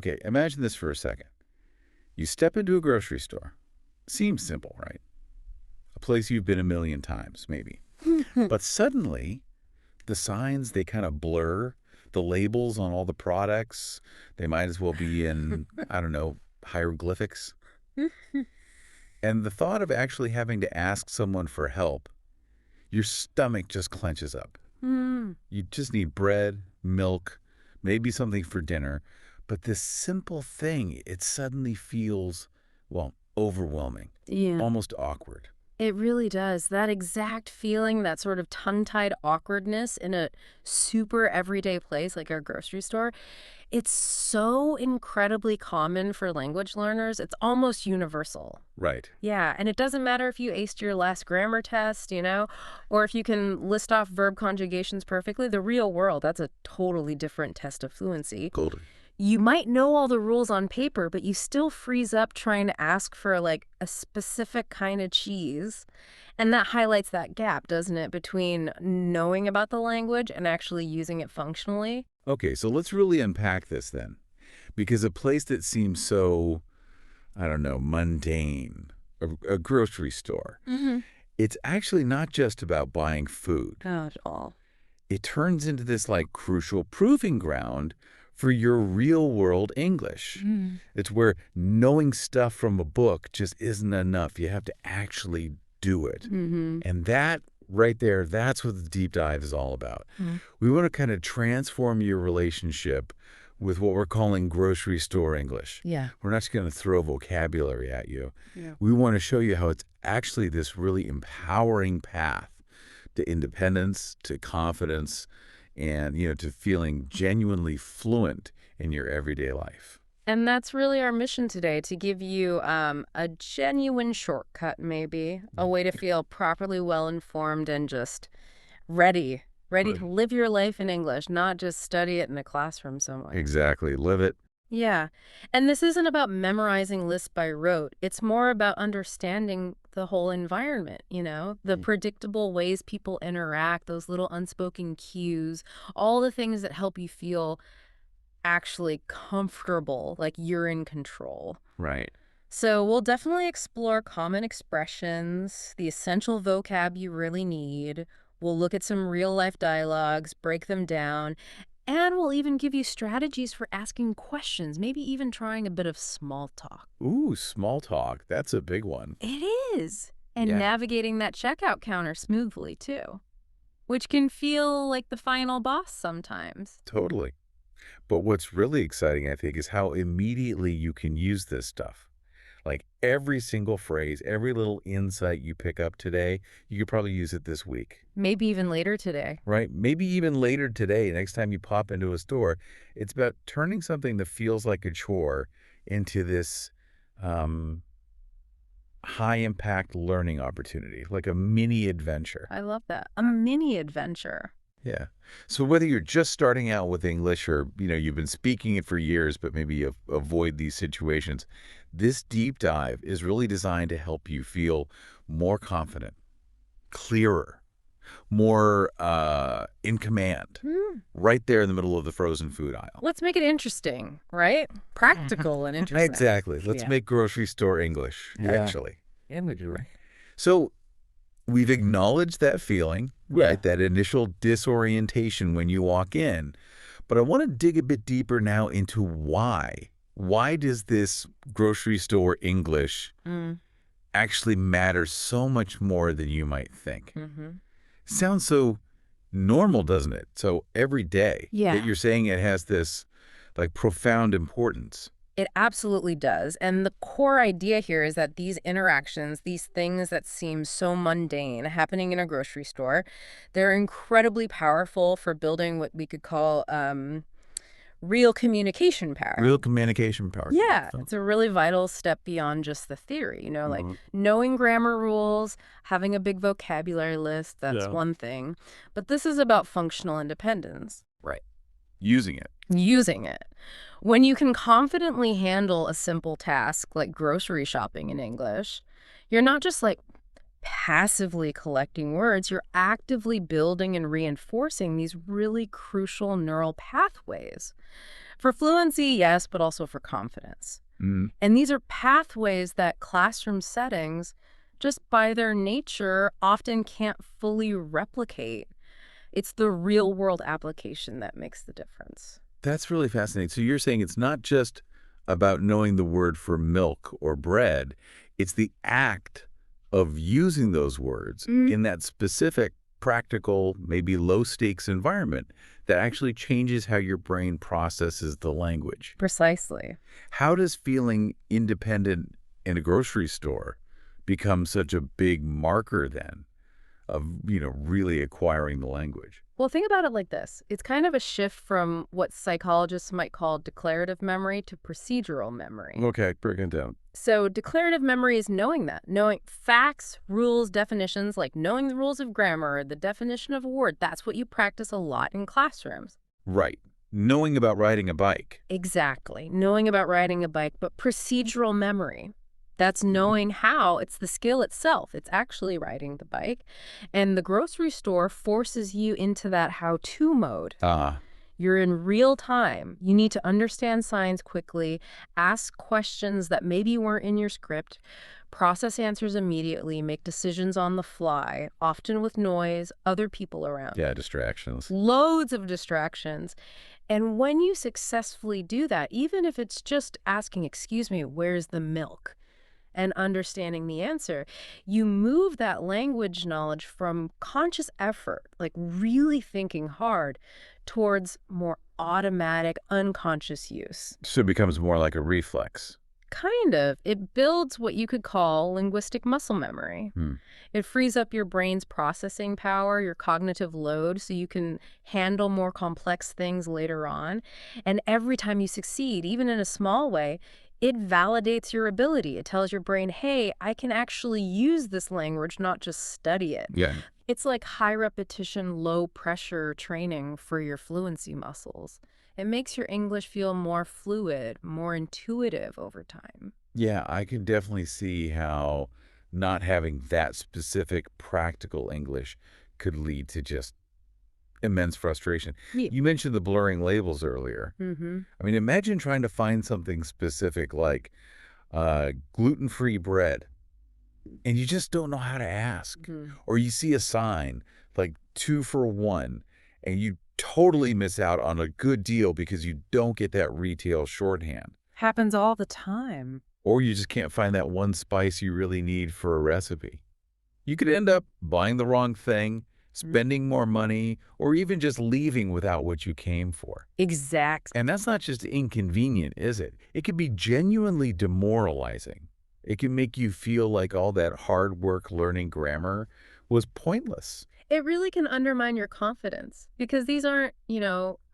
Okay, imagine this for a second. You step into a grocery store. Seems simple, right? A place you've been a million times, maybe. But suddenly, the signs, they kind of blur. The labels on all the products, they might as well be in, I don't know, hieroglyphics. And the thought of actually having to ask someone for help, your stomach just clenches up. You just need bread, milk, maybe something for dinner. But this simple thing, it suddenly feels, well, overwhelming, Yeah. almost awkward. It really does. That exact feeling, that sort of tongue-tied awkwardness in a super everyday place like our grocery store, it's so incredibly common for language learners. It's almost universal. Right. Yeah, and it doesn't matter if you aced your last grammar test, or if you can list off verb conjugations perfectly. The real world, that's a totally different test of fluency. Totally. You might know all the rules on paper, but you still freeze up trying to ask for like a specific kind of cheese. And that highlights that gap, doesn't it, between knowing about the language and actually using it functionally? Okay, so let's really unpack this then. Because a place that seems so, I don't know, mundane, a grocery store, it's actually not just about buying food. Not at all. It turns into this like crucial proving ground for your real world English. It's where knowing stuff from a book just isn't enough. You have to actually do it. And that right there, that's what the deep dive is all about. We want to kind of transform your relationship with what we're calling grocery store English. Yeah. We're not just going to throw vocabulary at you. Yeah. We want to show you how it's actually this really empowering path to independence, to confidence, and, to feeling genuinely fluent in your everyday life. And that's really our mission today, to give you a genuine shortcut, maybe, a way to feel properly well-informed and just ready to live your life in English, not just study it in a classroom somewhere. Exactly. Live it. Yeah. And this isn't about memorizing lists by rote. It's more about understanding the whole environment, the predictable ways people interact, those little unspoken cues, all the things that help you feel actually comfortable, like you're in control. Right. So we'll definitely explore common expressions, the essential vocab you really need. We'll look at some real-life dialogues, break them down, and we'll even give you strategies for asking questions, maybe even trying a bit of small talk. Ooh, small talk. That's a big one. It is. And Yeah. navigating that checkout counter smoothly, too, which can feel like the final boss sometimes. Totally. But what's really exciting, I think, is how immediately you can use this stuff. Like every single phrase, every little insight you pick up today, you could probably use it this week. Maybe even later today. Right? Maybe even later today, next time you pop into a store. It's about turning something that feels like a chore into this high-impact learning opportunity, like a mini adventure. I love that. A mini adventure. Yeah. So whether you're just starting out with English or, you've been speaking it for years, but maybe you avoid these situations, this deep dive is really designed to help you feel more confident, clearer, more in command, right there in the middle of the frozen food aisle. Let's make it interesting, right? Practical and interesting. Exactly. Let's make grocery store English, actually. Imagery. So we've acknowledged that feeling, right? That initial disorientation when you walk in. But I want to dig a bit deeper now into why. Why does this grocery store English actually matter so much more than you might think? Sounds so normal, doesn't it? So every day that you're saying it has this like profound importance. It absolutely does. And the core idea here is that these interactions, these things that seem so mundane happening in a grocery store, they're incredibly powerful for building what we could call real communication power. Real communication power. Yeah, it's a really vital step beyond just the theory, like knowing grammar rules, having a big vocabulary list, that's one thing. But this is about functional independence. Right. Using it. Using it. When you can confidently handle a simple task like grocery shopping in English, you're not just like passively collecting words, you're actively building and reinforcing these really crucial neural pathways. For fluency, yes, but also for confidence. Mm. And these are pathways that classroom settings, just by their nature, often can't fully replicate. It's the real world application that makes the difference. That's really fascinating. So you're saying it's not just about knowing the word for milk or bread, it's the act of using those words in that specific, practical, maybe low-stakes environment that actually changes how your brain processes the language. Precisely. How does feeling independent in a grocery store become such a big marker then of, really acquiring the language? Well, think about it like this. It's kind of a shift from what psychologists might call declarative memory to procedural memory. Okay, break it down. So declarative memory is knowing facts, rules, definitions, like knowing the rules of grammar, the definition of a word. That's what you practice a lot in classrooms. Right. Knowing about riding a bike. Exactly. Knowing about riding a bike, but procedural memory. That's knowing how. It's the skill itself. It's actually riding the bike. And the grocery store forces you into that how-to mode. Ah, You're in real time. You need to understand signs quickly, ask questions that maybe weren't in your script, process answers immediately, make decisions on the fly, often with noise, other people around. yeah, distractions. Loads of distractions. And when you successfully do that, even if it's just asking, excuse me, where's the milk? And understanding the answer, you move that language knowledge from conscious effort, like really thinking hard, towards more automatic, unconscious use. So it becomes more like a reflex. Kind of. It builds what you could call linguistic muscle memory. It frees up your brain's processing power, your cognitive load, so you can handle more complex things later on. And every time you succeed, even in a small way, it validates your ability. It tells your brain, hey, I can actually use this language, not just study it. Yeah. It's like high repetition, low pressure training for your fluency muscles. It makes your English feel more fluid, more intuitive over time. Yeah, I can definitely see how not having that specific practical English could lead to just immense frustration. Yeah. You mentioned the blurring labels earlier. Mm-hmm. I mean, imagine trying to find something specific like gluten-free bread, and you just don't know how to ask. Or you see a sign like 2 for 1, and you totally miss out on a good deal because you don't get that retail shorthand. Happens all the time. Or you just can't find that one spice you really need for a recipe. You could end up buying the wrong thing, spending more money, or even just leaving without what you came for. Exactly. And that's not just inconvenient, is it? It can be genuinely demoralizing. It can make you feel like all that hard work learning grammar was pointless. It really can undermine your confidence because these aren't,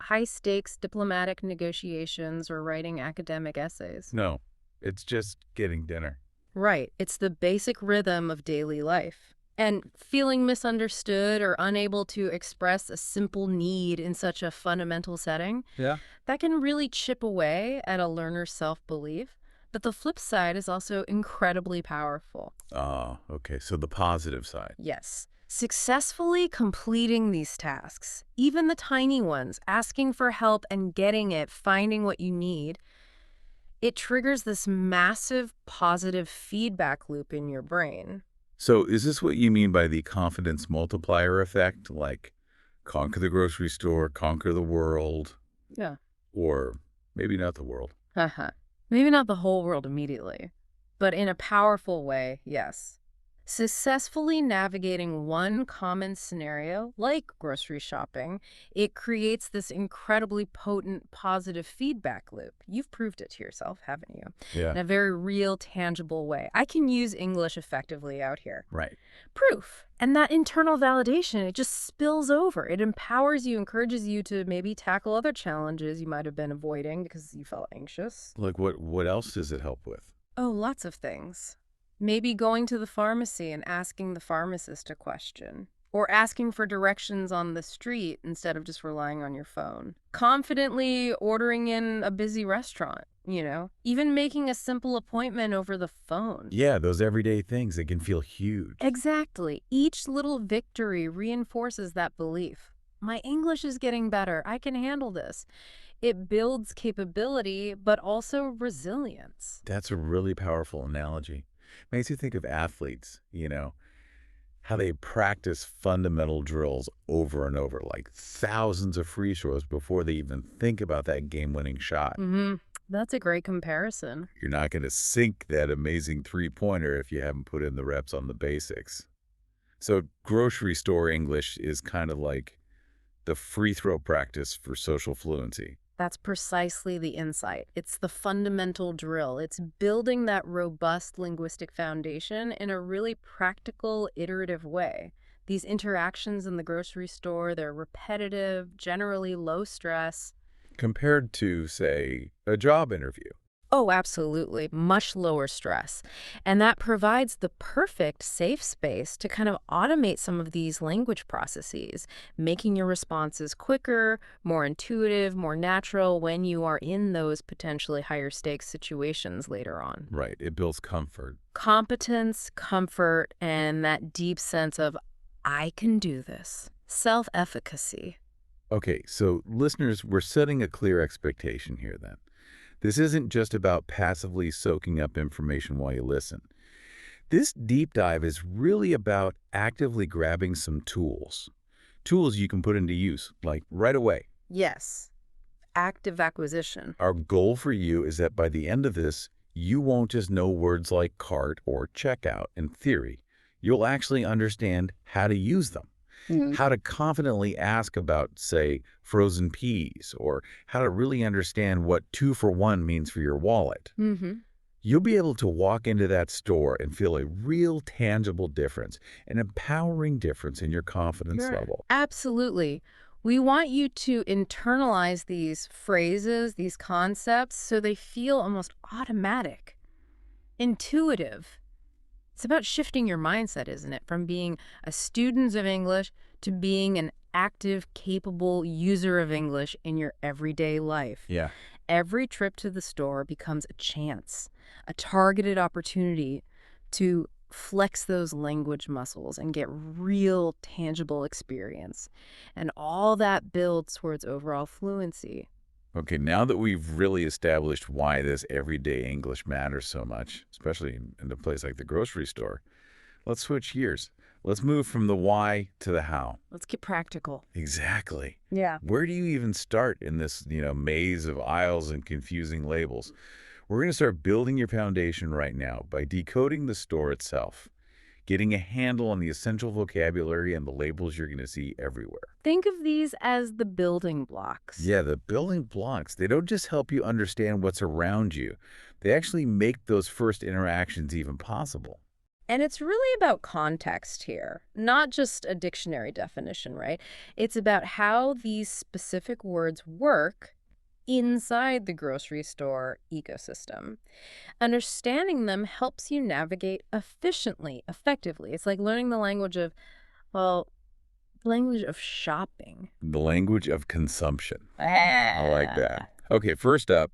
high stakes diplomatic negotiations or writing academic essays. No, it's just getting dinner. Right. It's the basic rhythm of daily life. And feeling misunderstood or unable to express a simple need in such a fundamental setting, Yeah. that can really chip away at a learner's self-belief. But the flip side is also incredibly powerful. Oh, okay. So the positive side. Yes. Successfully completing these tasks, even the tiny ones, asking for help and getting it, finding what you need, it triggers this massive positive feedback loop in your brain. So is this what you mean by the confidence multiplier effect? Like conquer the grocery store, conquer the world, Yeah. or maybe not the world? Haha. Maybe not the whole world immediately, but in a powerful way, yes. Successfully navigating one common scenario, like grocery shopping, it creates this incredibly potent positive feedback loop. You've proved it to yourself, haven't you? Yeah. In a very real, tangible way. I can use English effectively out here. Right. Proof. And that internal validation, it just spills over. It empowers you, encourages you to maybe tackle other challenges you might have been avoiding because you felt anxious. Like what else does it help with? Oh, lots of things. Maybe going to the pharmacy and asking the pharmacist a question. Or asking for directions on the street instead of just relying on your phone. Confidently ordering in a busy restaurant. Even making a simple appointment over the phone. Yeah, those everyday things, they can feel huge. Exactly. Each little victory reinforces that belief. My English is getting better. I can handle this. It builds capability, but also resilience. That's a really powerful analogy. Makes you think of athletes, how they practice fundamental drills over and over, like thousands of free throws before they even think about that game-winning shot. That's a great comparison. You're not going to sink that amazing three-pointer if you haven't put in the reps on the basics. So grocery store English is kind of like the free throw practice for social fluency. That's precisely the insight. It's the fundamental drill. It's building that robust linguistic foundation in a really practical, iterative way. These interactions in the grocery store, they're repetitive, generally low stress. Compared to, say, a job interview. Oh, absolutely. Much lower stress. And that provides the perfect safe space to kind of automate some of these language processes, making your responses quicker, more intuitive, more natural when you are in those potentially higher stakes situations later on. Right. It builds comfort. Competence, comfort, and that deep sense of, I can do this. Self-efficacy. Okay, so listeners, we're setting a clear expectation here then. This isn't just about passively soaking up information while you listen. This deep dive is really about actively grabbing some tools. Tools you can put into use, like right away. Yes. Active acquisition. Our goal for you is that by the end of this, you won't just know words like cart or checkout in theory. You'll actually understand how to use them. How to confidently ask about, say, frozen peas, or how to really understand what 2-for-1 means for your wallet. You'll be able to walk into that store and feel a real tangible difference, an empowering difference in your confidence level. Absolutely. We want you to internalize these phrases, these concepts, so they feel almost automatic, intuitive. It's about shifting your mindset, isn't it? From being a student of English to being an active, capable user of English in your everyday life. Yeah. Every trip to the store becomes a chance, a targeted opportunity to flex those language muscles and get real, tangible experience. And all that builds towards overall fluency. Okay, now that we've really established why this everyday English matters so much, especially in a place like the grocery store, let's switch gears. Let's move from the why to the how. Let's get practical. Exactly. Yeah. Where do you even start in this, maze of aisles and confusing labels? We're going to start building your foundation right now by decoding the store itself, getting a handle on the essential vocabulary and the labels you're going to see everywhere. Think of these as the building blocks. Yeah, the building blocks, they don't just help you understand what's around you. They actually make those first interactions even possible. And it's really about context here, not just a dictionary definition, right? It's about how these specific words work inside the grocery store ecosystem. Understanding them helps you navigate efficiently, effectively. It's like learning the language of, language of shopping. The language of consumption. I like that. Okay, first up,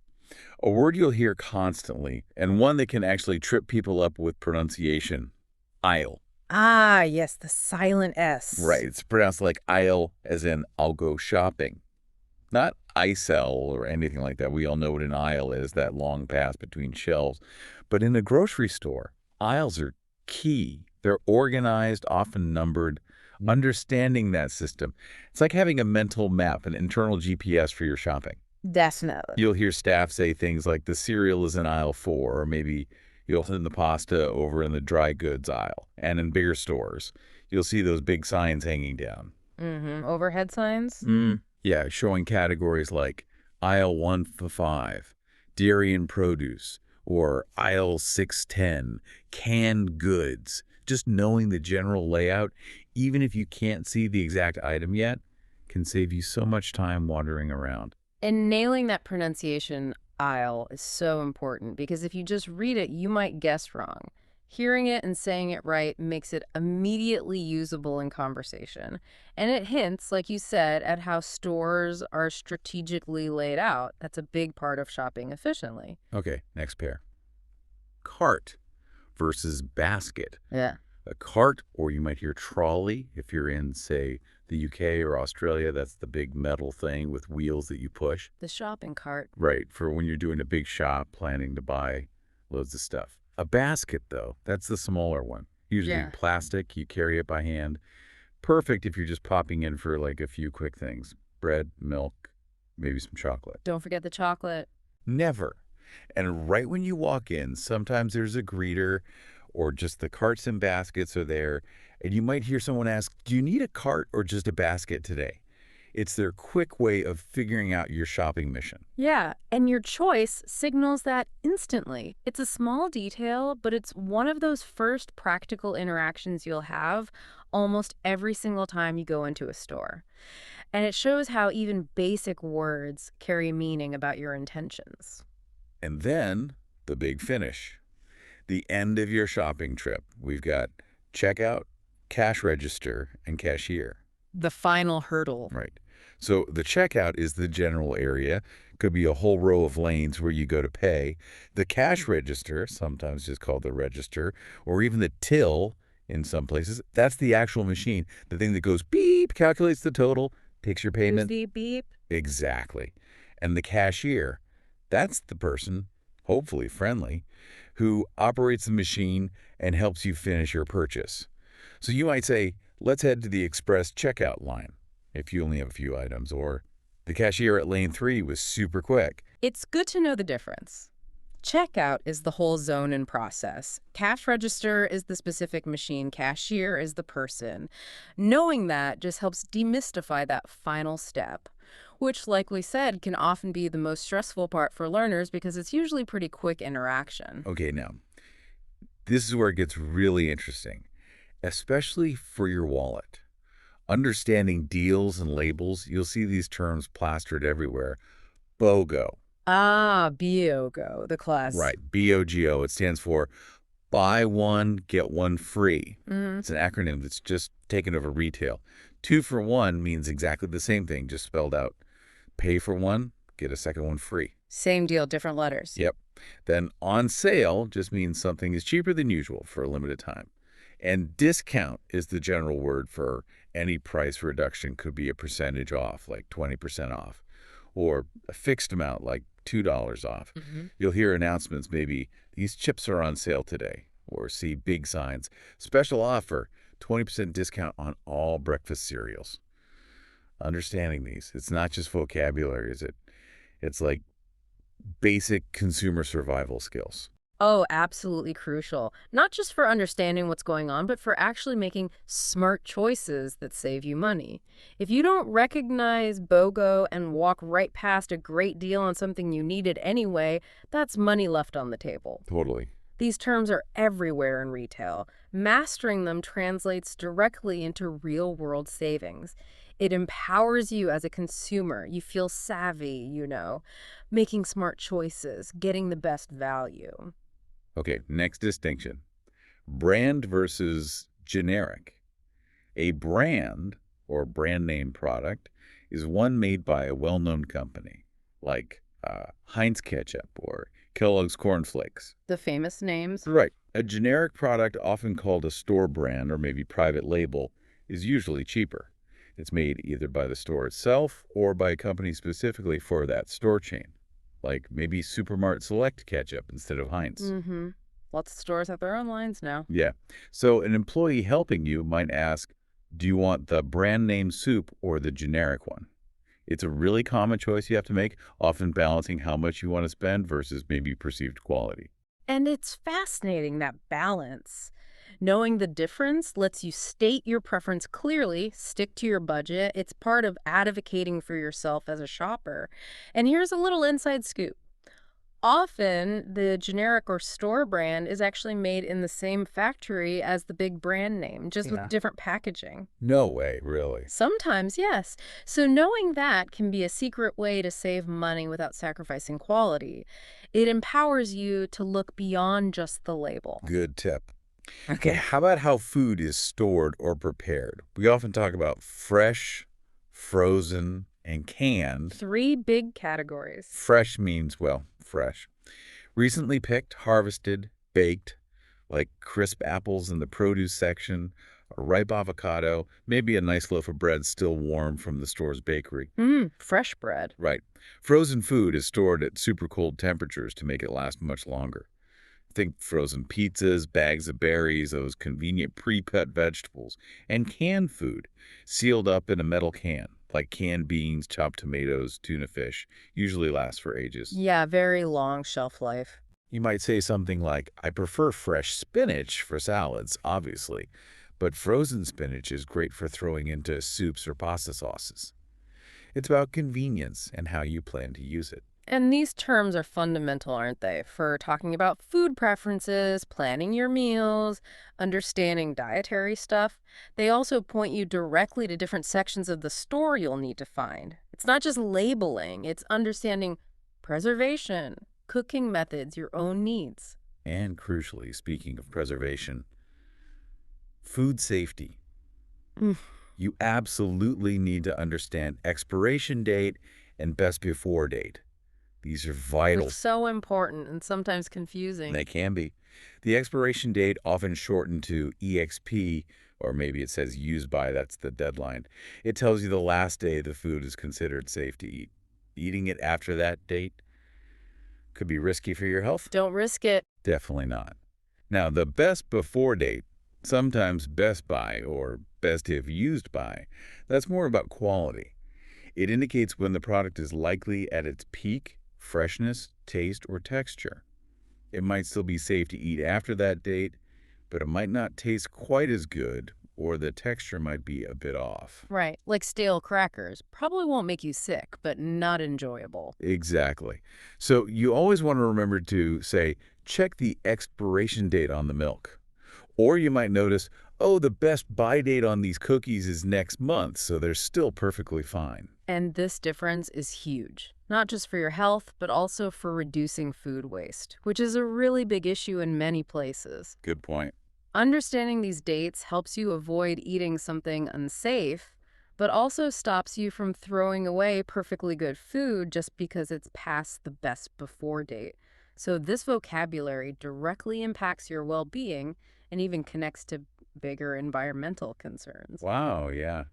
a word you'll hear constantly, and one that can actually trip people up with pronunciation, aisle. Ah, yes, the silent S. Right, it's pronounced like aisle, as in I'll go shopping. Not aisle or anything like that. We all know what an aisle is, that long path between shelves. But in a grocery store, aisles are key. They're organized, often numbered. Understanding that system, it's like having a mental map, an internal GPS for your shopping. Definitely. You'll hear staff say things like the cereal is in aisle 4, or maybe you'll send the pasta over in the dry goods aisle. And in bigger stores, you'll see those big signs hanging down. Overhead signs? Yeah, showing categories like aisle 1-5, dairy and produce, or aisle 610, canned goods. Just knowing the general layout, even if you can't see the exact item yet, can save you so much time wandering around. And nailing that pronunciation aisle is so important because if you just read it, you might guess wrong. Hearing it and saying it right makes it immediately usable in conversation. And it hints, like you said, at how stores are strategically laid out. That's a big part of shopping efficiently. Okay, next pair. Cart versus basket. Yeah. A cart, or you might hear trolley if you're in, say, the UK or Australia. That's the big metal thing with wheels that you push. The shopping cart. Right, for when you're doing a big shop planning to buy loads of stuff. A basket, though, that's the smaller one. Usually Yeah. plastic, you carry it by hand. Perfect if you're just popping in for like a few quick things. Bread, milk, maybe some chocolate. Don't forget the chocolate. Never. And right when you walk in, sometimes there's a greeter or just the carts and baskets are there. And you might hear someone ask, do you need a cart or just a basket today? It's their quick way of figuring out your shopping mission. Yeah, and your choice signals that instantly. It's a small detail, but it's one of those first practical interactions you'll have almost every single time you go into a store. And it shows how even basic words carry meaning about your intentions. And then the big finish, the end of your shopping trip. We've got checkout, cash register, and cashier. The final hurdle. Right. So the checkout is the general area. Could be a whole row of lanes where you go to pay. The cash register, sometimes just called the register, or even the till in some places, that's the actual machine. The thing that goes beep, calculates the total, takes your payment. Beep, beep. Exactly. And the cashier, that's the person, hopefully friendly, who operates the machine and helps you finish your purchase. So you might say, let's head to the express checkout line if you only have a few items, or the cashier at lane 3 was super quick. It's good to know the difference. Checkout is the whole zone and process. Cash register is the specific machine. Cashier is the person. Knowing that just helps demystify that final step, which, like we said, can often be the most stressful part for learners because it's usually pretty quick interaction. Okay, now, this is where it gets really interesting, especially for your wallet. Understanding deals and labels, you'll see these terms plastered everywhere. BOGO. Ah, BOGO, the class. Right, BOGO. It stands for buy one, get one free. Mm-hmm. It's an acronym that's just taken over retail. 2 for 1 means exactly the same thing, just spelled out. Pay for one, get a second one free. Same deal, different letters. Yep. Then on sale just means something is cheaper than usual for a limited time. And discount is the general word for any price reduction. Could be a percentage off, like 20% off, or a fixed amount, like $2 off. Mm-hmm. You'll hear announcements, maybe these chips are on sale today, or see big signs, special offer, 20% discount on all breakfast cereals. Understanding these, it's not just vocabulary, is it? It's like basic consumer survival skills. Oh, absolutely crucial. Not just for understanding what's going on, but for actually making smart choices that save you money. If you don't recognize BOGO and walk right past a great deal on something you needed anyway, that's money left on the table. Totally. These terms are everywhere in retail. Mastering them translates directly into real-world savings. It empowers you as a consumer. You feel savvy, making smart choices, getting the best value. Okay, next distinction. Brand versus generic. A brand, or brand name product, is one made by a well-known company, like Heinz Ketchup or Kellogg's Corn Flakes. The famous names? Right. A generic product, often called a store brand or maybe private label, is usually cheaper. It's made either by the store itself or by a company specifically for that store chain, like maybe Supermart Select Ketchup instead of Heinz. Mm-hmm. Lots of stores have their own lines now. Yeah. So an employee helping you might ask, do you want the brand name soup or the generic one? It's a really common choice you have to make, often balancing how much you want to spend versus maybe perceived quality. And it's fascinating, that balance. Knowing the difference lets you state your preference clearly, stick to your budget. It's part of advocating for yourself as a shopper. And here's a little inside scoop. Often, the generic or store brand is actually made in the same factory as the big brand name, just with different packaging. No way, really. Sometimes, yes. So knowing that can be a secret way to save money without sacrificing quality. It empowers you to look beyond just the label. Good tip. Okay, Okay. how about how food is stored or prepared? We often talk about fresh, frozen, and canned. Three big categories. Fresh means, well, fresh. Recently picked, harvested, baked, like crisp apples in the produce section, a ripe avocado, maybe a nice loaf of bread still warm from the store's bakery. Fresh bread. Right. Frozen food is stored at super cold temperatures to make it last much longer. Think frozen pizzas, bags of berries, those convenient pre-cut vegetables, and canned food, sealed up in a metal can, like canned beans, chopped tomatoes, tuna fish, usually lasts for ages. Yeah, very long shelf life. You might say something like, I prefer fresh spinach for salads, obviously, but frozen spinach is great for throwing into soups or pasta sauces. It's about convenience and how you plan to use it. And these terms are fundamental, aren't they, for talking about food preferences, planning your meals, understanding dietary stuff. They also point you directly to different sections of the store you'll need to find. It's not just labeling, it's understanding preservation, cooking methods, your own needs. And crucially, speaking of preservation, food safety. Mm. You absolutely need to understand expiration date and best before date. These are They're vital. so important and sometimes confusing. They can be. The expiration date, often shortened to EXP, or maybe it says use by, that's the deadline. It tells you the last day the food is considered safe to eat. Eating it after that date could be risky for your health. Don't risk it. Definitely not. Now, the best before date, sometimes best by or best if used by, that's more about quality. It indicates when the product is likely at its peak, freshness, taste, or texture. It might still be safe to eat after that date, but it might not taste quite as good, or the texture might be a bit off. Right, like stale crackers. Probably won't make you sick, but not enjoyable. Exactly. So you always want to remember to, say, check the expiration date on the milk. Or you might notice, oh, the best buy date on these cookies is next month, so they're still perfectly fine. And this difference is huge, not just for your health, but also for reducing food waste, which is a really big issue in many places. Good point. Understanding these dates helps you avoid eating something unsafe, but also stops you from throwing away perfectly good food just because it's past the best before date. So this vocabulary directly impacts your well-being and even connects to bigger environmental concerns. Wow, yeah.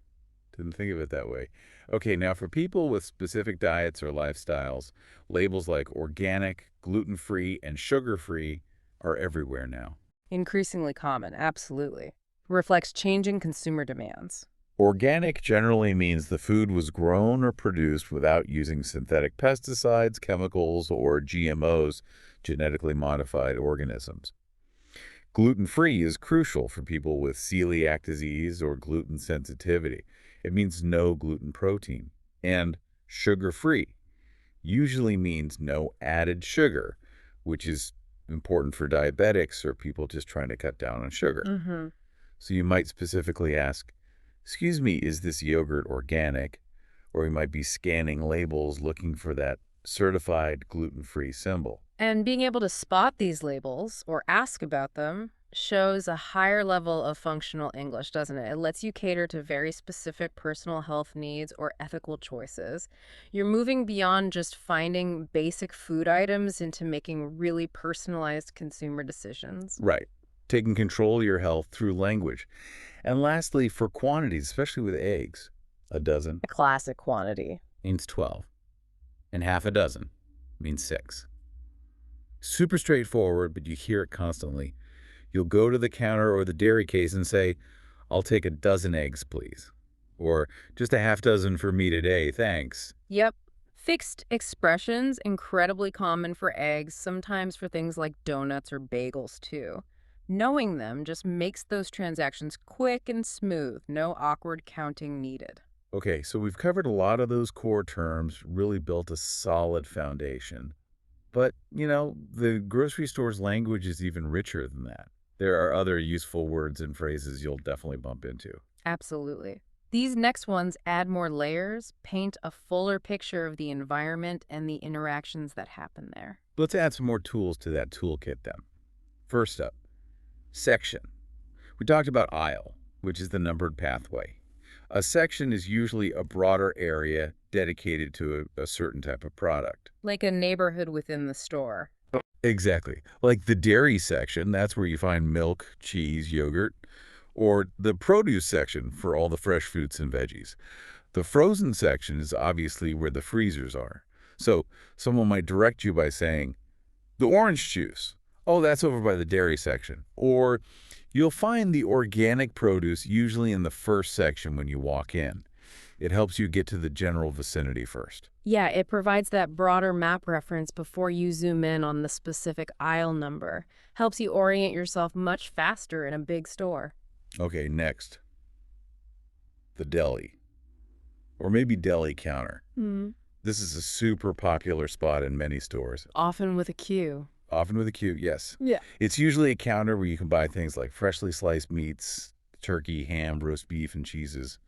Didn't think of it that way. Okay, now for people with specific diets or lifestyles, labels like organic, gluten-free, and sugar-free are everywhere now. Increasingly common, absolutely. Reflects changing consumer demands. Organic generally means the food was grown or produced without using synthetic pesticides, chemicals, or GMOs, genetically modified organisms. Gluten-free is crucial for people with celiac disease or gluten sensitivity. It means no gluten protein. And sugar-free usually means no added sugar, which is important for diabetics or people just trying to cut down on sugar. Mm-hmm. So you might specifically ask, excuse me, is this yogurt organic? Or you might be scanning labels looking for that certified gluten-free symbol. And being able to spot these labels or ask about them shows a higher level of functional English, doesn't it? It lets you cater to very specific personal health needs or ethical choices. You're moving beyond just finding basic food items into making really personalized consumer decisions. Right. Taking control of your health through language. And lastly, for quantities, especially with eggs, a dozen A classic quantity. means 12, and half a dozen means 6. Super straightforward, but you hear it constantly. You'll go to the counter or the dairy case and say, I'll take a dozen eggs, please. Or just a half dozen for me today, thanks. Yep. Fixed expressions, incredibly common for eggs, sometimes for things like donuts or bagels too. Knowing them just makes those transactions quick and smooth, no awkward counting needed. Okay, so we've covered a lot of those core terms, really built a solid foundation. But, the grocery store's language is even richer than that. There are other useful words and phrases you'll definitely bump into. Absolutely. These next ones add more layers, paint a fuller picture of the environment and the interactions that happen there. Let's add some more tools to that toolkit then. First up, Section. We talked about aisle, which is the numbered pathway. A section is usually a broader area dedicated to a certain type of product. Like a neighborhood within the store. Exactly. Like the dairy section, that's where you find milk, cheese, yogurt, or the produce section for all the fresh fruits and veggies. The frozen section is obviously where the freezers are. So someone might direct you by saying, the orange juice. Oh, that's over by the dairy section. Or you'll find the organic produce usually in the first section when you walk in. It helps you get to the general vicinity first. Yeah, it provides that broader map reference before you zoom in on the specific aisle number. Helps you orient yourself much faster in a big store. Okay, next. The deli. Or maybe deli counter. Hmm. This is a super popular spot in many stores. Often with a queue. Often with a queue, yes. Yeah. It's usually a counter where you can buy things like freshly sliced meats, turkey, ham, roast beef, and cheeses.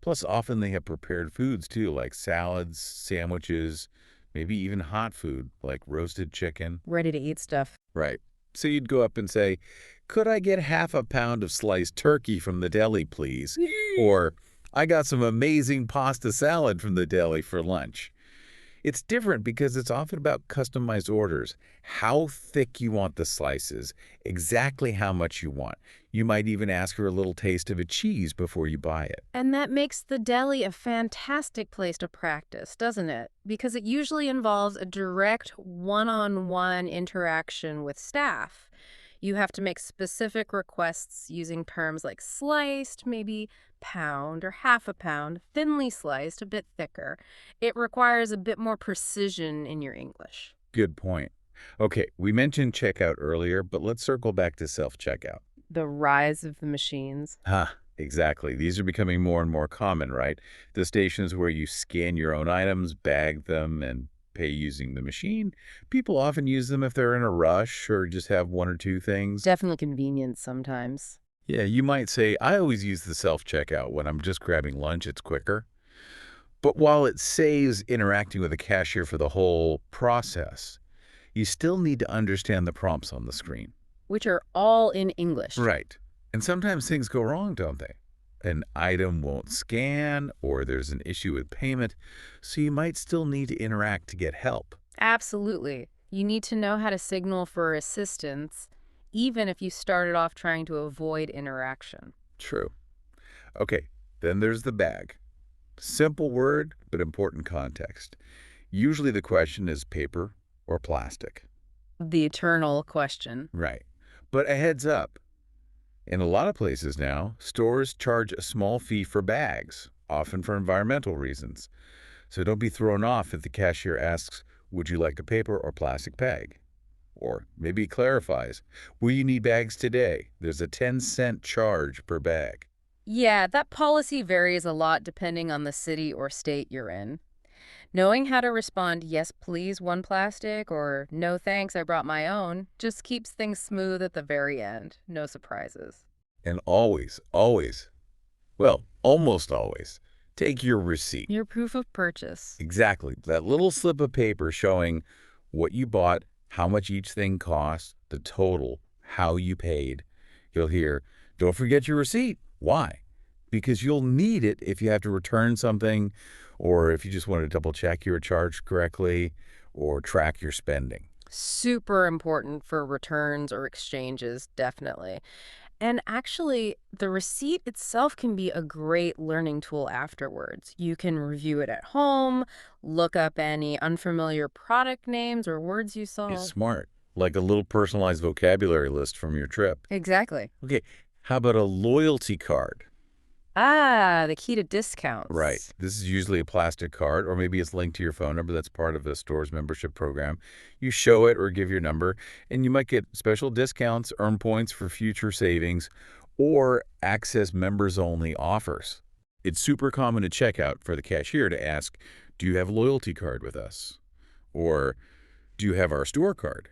Plus, often they have prepared foods, too, like salads, sandwiches, maybe even hot food, like roasted chicken. Ready to eat stuff. Right. So you'd go up and say, could I get half a pound of sliced turkey from the deli, please? Or, I got some amazing pasta salad from the deli for lunch. It's different because it's often about customized orders, how thick you want the slices, exactly how much you want. You might even ask for a little taste of a cheese before you buy it. And that makes the deli a fantastic place to practice, doesn't it? Because it usually involves a direct one-on-one interaction with staff. You have to make specific requests using terms like sliced, maybe pound or half a pound, thinly sliced, a bit thicker. It requires a bit more precision in your English. Good point. Okay, we mentioned checkout earlier, but let's circle back to self-checkout. The rise of the machines. Exactly. These are becoming more and more common, right? The stations where you scan your own items, bag them, and pay using the machine. People often use them if they're in a rush or just have one or two things. Definitely convenient sometimes. Yeah, you might say, I always use the self-checkout when I'm just grabbing lunch, it's quicker. But while it saves interacting with a cashier for the whole process, you still need to understand the prompts on the screen. Which are all in English. Right. And sometimes things go wrong, don't they? An item won't scan, or there's an issue with payment, so you might still need to interact to get help. Absolutely. You need to know how to signal for assistance, even if you started off trying to avoid interaction. True. Okay, then there's the bag. Simple word, but important context. Usually the question is paper or plastic. The eternal question. Right. But a heads up. In a lot of places now, stores charge a small fee for bags, often for environmental reasons. So don't be thrown off if the cashier asks, would you like a paper or plastic bag? Or maybe it clarifies, will you need bags today? There's a 10-cent charge per bag. Yeah, that policy varies a lot depending on the city or state you're in. Knowing how to respond, yes, please, one plastic, or no thanks, I brought my own, just keeps things smooth at the very end. No surprises. And always, well, almost always, take your receipt. Your proof of purchase. Exactly. That little slip of paper showing what you bought, how much each thing cost, the total, how you paid. You'll hear, don't forget your receipt. Why? Because you'll need it if you have to return something, or if you just want to double check you were charged correctly, or track your spending. Super important for returns or exchanges, definitely. And actually, the receipt itself can be a great learning tool afterwards. You can review it at home, look up any unfamiliar product names or words you saw. It's smart. Like a little personalized vocabulary list from your trip. Exactly. Okay, how about a loyalty card? Ah, the key to discounts. Right. This is usually a plastic card, or maybe it's linked to your phone number. That's part of the store's membership program. You show it or give your number, and you might get special discounts, earn points for future savings, or access members-only offers. It's super common at checkout for the cashier to ask, do you have a loyalty card with us? Or do you have our store card?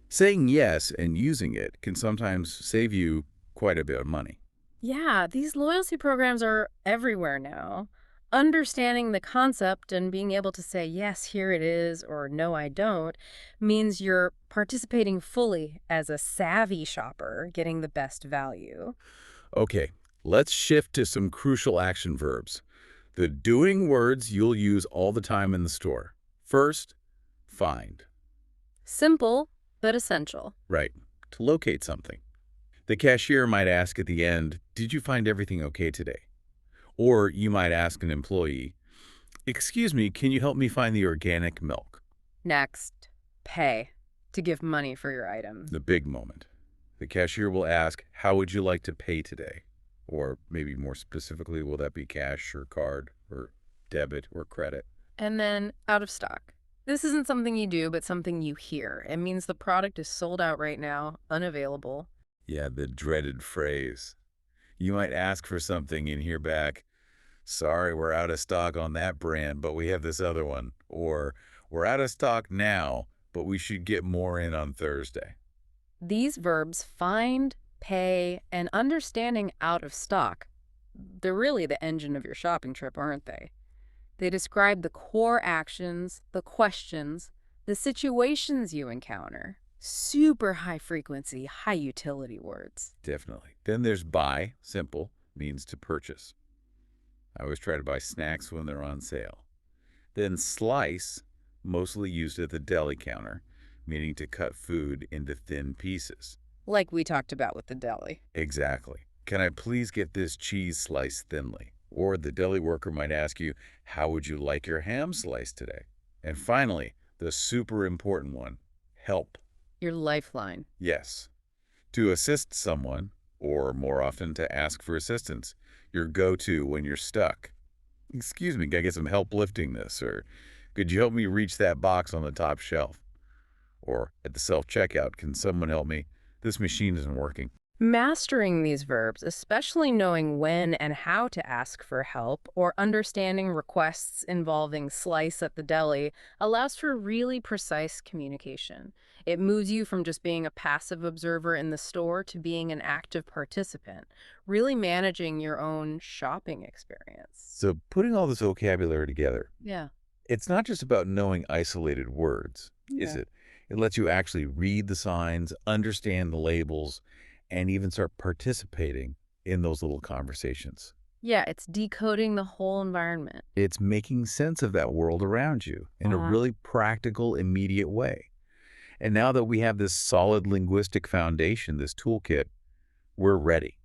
Saying yes and using it can sometimes save you quite a bit of money. Yeah, these loyalty programs are everywhere now. Understanding the concept and being able to say, yes, here it is, or no, I don't, means you're participating fully as a savvy shopper, getting the best value. Okay, let's shift to some crucial action verbs. The doing words you'll use all the time in the store. First, find. Simple, but essential. Right, to locate something. The cashier might ask at the end, "Did you find everything okay today?" Or you might ask an employee, "Excuse me, can you help me find the organic milk?" Next, pay, to give money for your items. The big moment. The cashier will ask, "How would you like to pay today?" Or maybe more specifically, will that be cash or card or debit or credit? And then out of stock. This isn't something you do, but something you hear. It means the product is sold out right now, unavailable. Yeah, the dreaded phrase. You might ask for something and hear back, "Sorry, we're out of stock on that brand, but we have this other one." Or, "We're out of stock now, but we should get more in on Thursday." These verbs, find, pay, and understanding out of stock, they're really the engine of your shopping trip, aren't they? They describe the core actions, the questions, the situations you encounter. Super high frequency, high utility words. Definitely. Then there's buy, simple, means to purchase. I always try to buy snacks when they're on sale. Then slice, mostly used at the deli counter, meaning to cut food into thin pieces. Like we talked about with the deli. Exactly. "Can I please get this cheese sliced thinly?" Or the deli worker might ask you, "How would you like your ham sliced today?" And finally, the super important one, help. Your lifeline. Yes. To assist someone, or more often to ask for assistance. Your go-to when you're stuck. "Excuse me, can I get some help lifting this?" Or, "Could you help me reach that box on the top shelf?" Or at the self-checkout, "Can someone help me? This machine isn't working." Mastering these verbs, especially knowing when and how to ask for help or understanding requests involving slice at the deli, allows for really precise communication. It moves you from just being a passive observer in the store to being an active participant, really managing your own shopping experience. So putting all this vocabulary together, Yeah. it's not just about knowing isolated words, is Yeah. it? It lets you actually read the signs, understand the labels, and even start participating in those little conversations. Yeah, it's decoding the whole environment. It's making sense of that world around you in a really practical, immediate way. And now that we have this solid linguistic foundation, this toolkit, we're ready.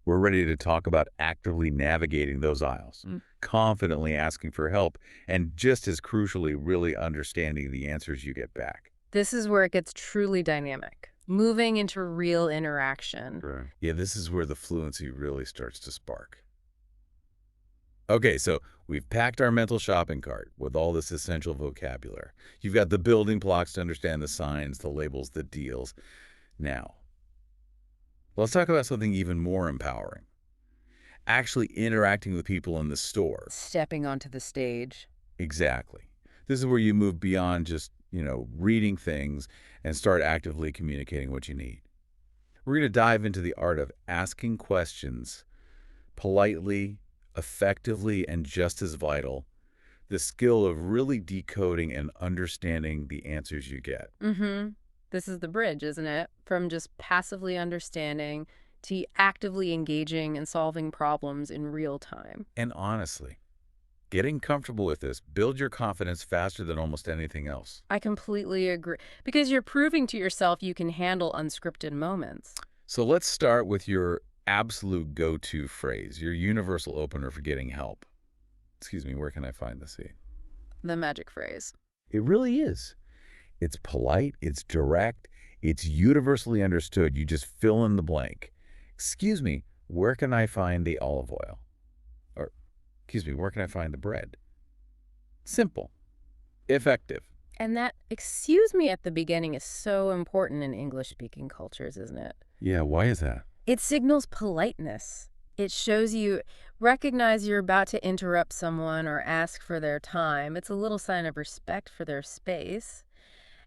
We're ready to talk about actively navigating those aisles, Mm. confidently asking for help, and just as crucially, really understanding the answers you get back. This is where it gets truly dynamic, moving into real interaction. Right. Yeah, this is where the fluency really starts to spark. Okay, so we've packed our mental shopping cart with all this essential vocabulary. You've got the building blocks to understand the signs, the labels, the deals. Now, let's talk about something even more empowering. Actually interacting with people in the store. Stepping onto the stage. Exactly. This is where you move beyond just, reading things and start actively communicating what you need. We're going to dive into the art of asking questions politely, effectively, and just as vital, the skill of really decoding and understanding the answers you get. Mm-hmm. This is the bridge, isn't it? From just passively understanding to actively engaging and solving problems in real time. And honestly, getting comfortable with this builds your confidence faster than almost anything else. I completely agree. Because you're proving to yourself you can handle unscripted moments. So let's start with your absolute go-to phrase, your universal opener for getting help. Excuse me, where can I find this? The magic phrase. It really is. It's polite, it's direct, it's universally understood. You just fill in the blank. "Excuse me, where can I find the olive oil?" Or, "Excuse me, where can I find the bread?" Simple. Effective. And that excuse me at the beginning is so important in English-speaking cultures, isn't it? Yeah, why is that? It signals politeness. It shows you recognize you're about to interrupt someone or ask for their time. It's a little sign of respect for their space.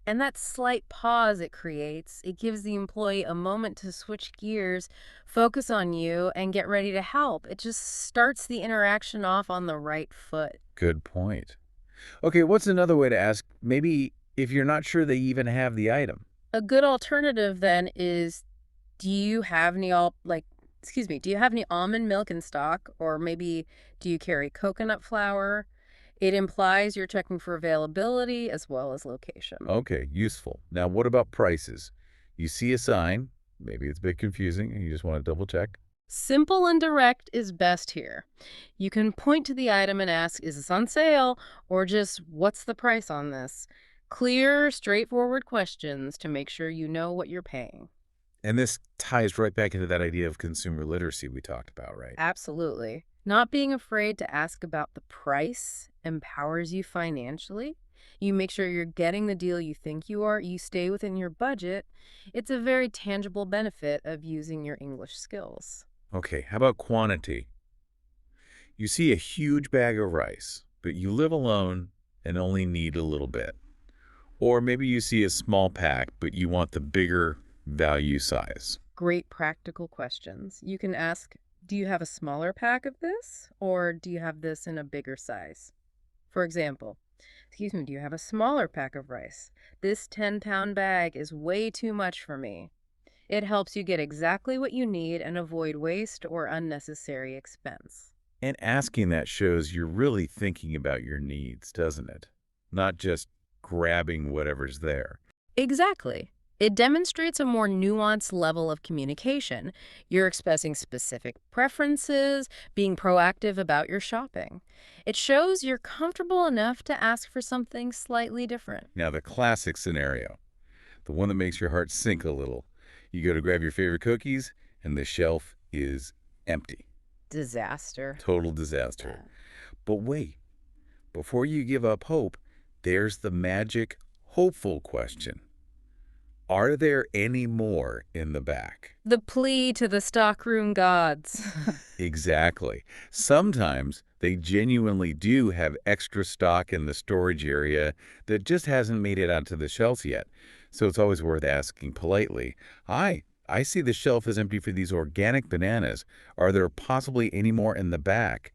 And that slight pause it creates, it gives the employee a moment to switch gears, focus on you, and get ready to help. It just starts the interaction off on the right foot. Good point. Okay, what's another way to ask, maybe if you're not sure they even have the item? A good alternative then is, do you have any do you have any almond milk in stock? Or maybe do you carry coconut flour? It implies you're checking for availability as well as location. Okay, useful. Now, what about prices? You see a sign, maybe it's a bit confusing, and you just want to double check. Simple and direct is best here. You can point to the item and ask, is this on sale? Or just, what's the price on this? Clear, straightforward questions to make sure you know what you're paying. And this ties right back into that idea of consumer literacy we talked about, right? Absolutely. Not being afraid to ask about the price empowers you financially. You make sure you're getting the deal you think you are. You stay within your budget. It's a very tangible benefit of using your English skills. Okay, how about quantity? You see a huge bag of rice, but you live alone and only need a little bit. Or maybe you see a small pack, but you want the bigger value size. Great practical questions. You can ask, do you have a smaller pack of this? Or do you have this in a bigger size? For example, excuse me, do you have a smaller pack of rice? This 10-pound bag is way too much for me. It helps you get exactly what you need and avoid waste or unnecessary expense. And asking that shows you're really thinking about your needs, doesn't it? Not just grabbing whatever's there. Exactly. It demonstrates a more nuanced level of communication. You're expressing specific preferences, being proactive about your shopping. It shows you're comfortable enough to ask for something slightly different. Now, the classic scenario, the one that makes your heart sink a little. You go to grab your favorite cookies, and the shelf is empty. Disaster. Total disaster. But wait, before you give up hope, there's the magic, hopeful question. Are there any more in the back? The plea to the stockroom gods. Exactly. Sometimes they genuinely do have extra stock in the storage area that just hasn't made it onto the shelves yet. So it's always worth asking politely, "Hi, I see the shelf is empty for these organic bananas. Are there possibly any more in the back?"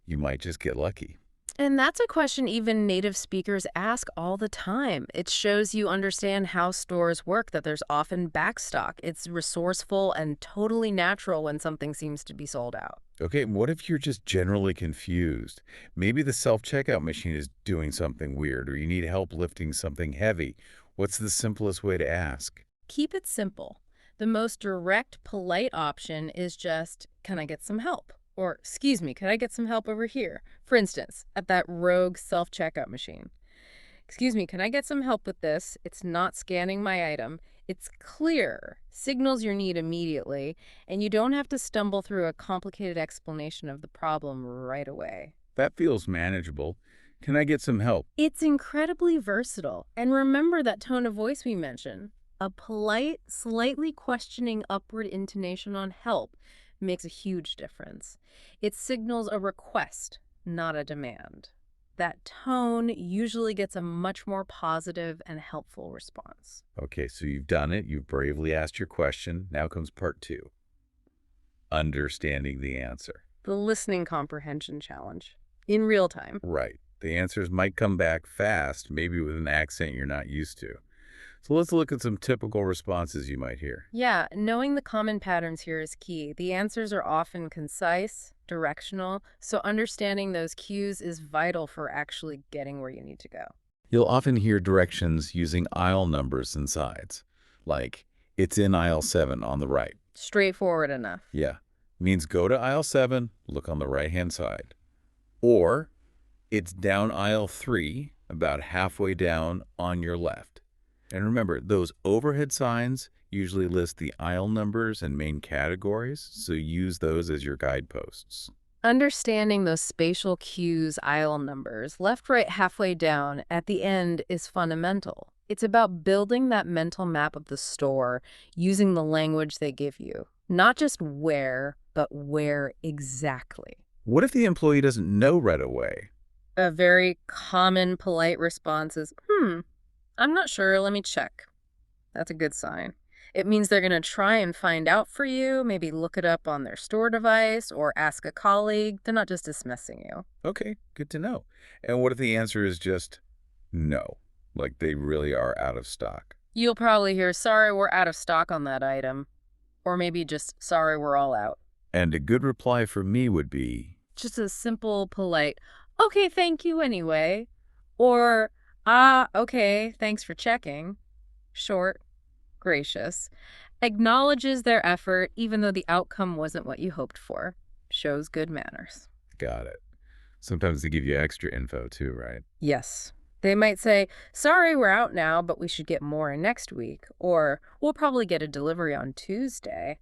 You might just get lucky. And that's a question even native speakers ask all the time. It shows you understand how stores work, that there's often backstock. It's resourceful and totally natural when something seems to be sold out. Okay, what if you're just generally confused? Maybe the self-checkout machine is doing something weird, or you need help lifting something heavy. What's the simplest way to ask? Keep it simple. The most direct, polite option is just, can I get some help? Or, excuse me, could I get some help over here? For instance, at that rogue self-checkout machine. Excuse me, can I get some help with this? It's not scanning my item. It's clear, signals your need immediately, and you don't have to stumble through a complicated explanation of the problem right away. That feels manageable. Can I get some help? It's incredibly versatile. And remember that tone of voice we mentioned. A polite, slightly questioning upward intonation on help makes a huge difference. It signals a request, not a demand. That tone usually gets a much more positive and helpful response. Okay, so you've done it. You've bravely asked your question. Now comes part two. Understanding the answer. The listening comprehension challenge. In real time. Right. The answers might come back fast, maybe with an accent you're not used to. So let's look at some typical responses you might hear. Yeah, knowing the common patterns here is key. The answers are often concise, directional, so understanding those cues is vital for actually getting where you need to go. You'll often hear directions using aisle numbers and sides, like, it's in aisle 7 on the right. Straightforward enough. Yeah, means go to aisle 7, look on the right-hand side. Or, it's down aisle 3, about halfway down on your left. And remember, those overhead signs usually list the aisle numbers and main categories, so use those as your guideposts. Understanding those spatial cues, aisle numbers, left, right, halfway down, at the end is fundamental. It's about building that mental map of the store using the language they give you. Not just where, but where exactly. What if the employee doesn't know right away? A very common, polite response is, I'm not sure. Let me check. That's a good sign. It means they're going to try and find out for you, maybe look it up on their store device or ask a colleague. They're not just dismissing you. Okay, good to know. And what if the answer is just no? Like they really are out of stock? You'll probably hear, sorry, we're out of stock on that item. Or maybe just, sorry, we're all out. And a good reply for me would be, Just a simple, polite, okay, thank you anyway. Or, okay, thanks for checking. Short, gracious. Acknowledges their effort even though the outcome wasn't what you hoped for. Shows good manners. got it. Sometimes they give you extra info too, right? Yes. They might say, sorry, we're out now, but we should get more in next week. Or, we'll probably get a delivery on Tuesday.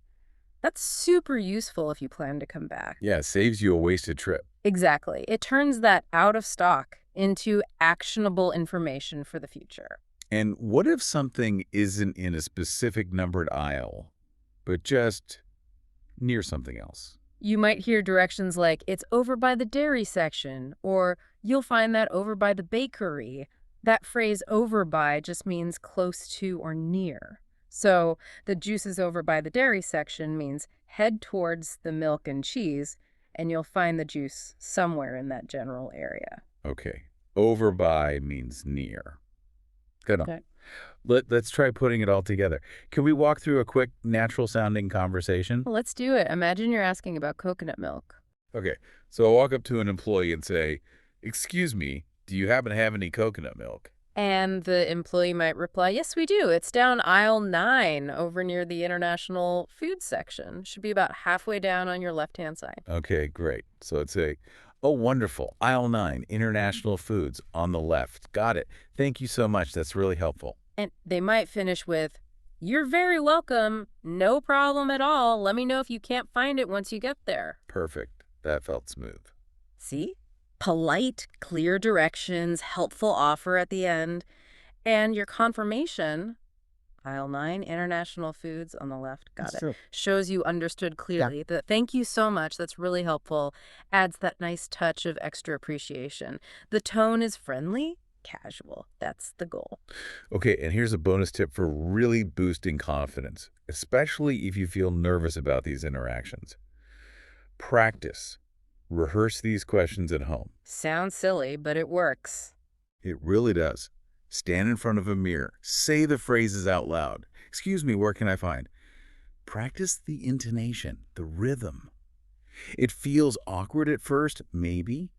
That's super useful if you plan to come back. Yeah, saves you a wasted trip. Exactly. It turns that out of stock into actionable information for the future. And what if something isn't in a specific numbered aisle, but just near something else? You might hear directions like, it's over by the dairy section, or you'll find that over by the bakery. That phrase over by just means close to or near. So the juice is over by the dairy section means head towards the milk and cheese, and you'll find the juice somewhere in that general area. Okay. Over by means near. Good on. Okay. Let's try putting it all together. Can we walk through a quick, natural-sounding conversation? Well, let's do it. Imagine you're asking about coconut milk. Okay, so I'll walk up to an employee and say, "Excuse me, do you happen to have any coconut milk?" And the employee might reply, yes, we do. It's down aisle 9 over near the international food section. Should be about halfway down on your left-hand side. Okay, great. So let's say, "Oh, wonderful. Aisle 9, international foods on the left. Got it. Thank you so much. That's really helpful." And they might finish with, you're very welcome. No problem at all. Let me know if you can't find it once you get there. Perfect. That felt smooth. See? Polite, clear directions, helpful offer at the end. And your confirmation, aisle 9, international foods on the left, got That's it, true. shows you understood clearly. The thank you so much, that's really helpful, adds that nice touch of extra appreciation. The tone is friendly, casual. That's the goal. Okay, and here's a bonus tip for really boosting confidence, especially if you feel nervous about these interactions. Practice. Rehearse these questions at home. Sounds silly, but it works. It really does. Stand in front of a mirror. Say the phrases out loud. "Excuse me, where can I find?" Practice the intonation, the rhythm. It feels awkward at first, maybe,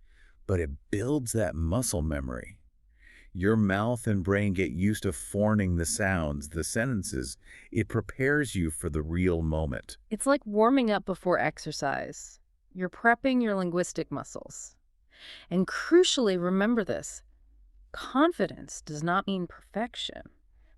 but it builds that muscle memory. Your mouth and brain get used to forming the sounds, the sentences. It prepares you for the real moment. It's like warming up before exercise. You're prepping your linguistic muscles. And crucially, remember this. Confidence does not mean perfection.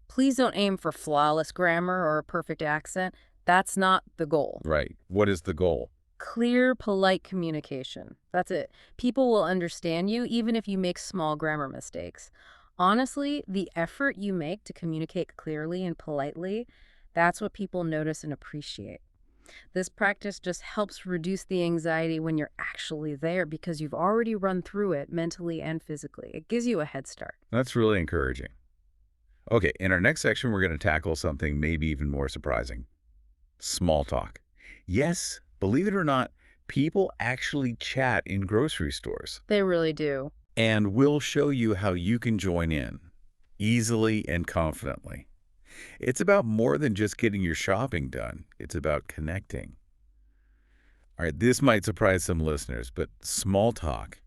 Please don't aim for flawless grammar or a perfect accent. That's not the goal. Right. What is the goal? Clear, polite communication. That's it. People will understand you even if you make small grammar mistakes. Honestly, the effort you make to communicate clearly and politely, that's what people notice and appreciate. This practice just helps reduce the anxiety when you're actually there because you've already run through it mentally and physically. It gives you a head start. That's really encouraging. Okay, in our next section, we're going to tackle something maybe even more surprising. Small talk. Yes, believe it or not, people actually chat in grocery stores. They really do. And we'll show you how you can join in easily and confidently. It's about more than just getting your shopping done. It's about connecting. All right, this might surprise some listeners, but small talk,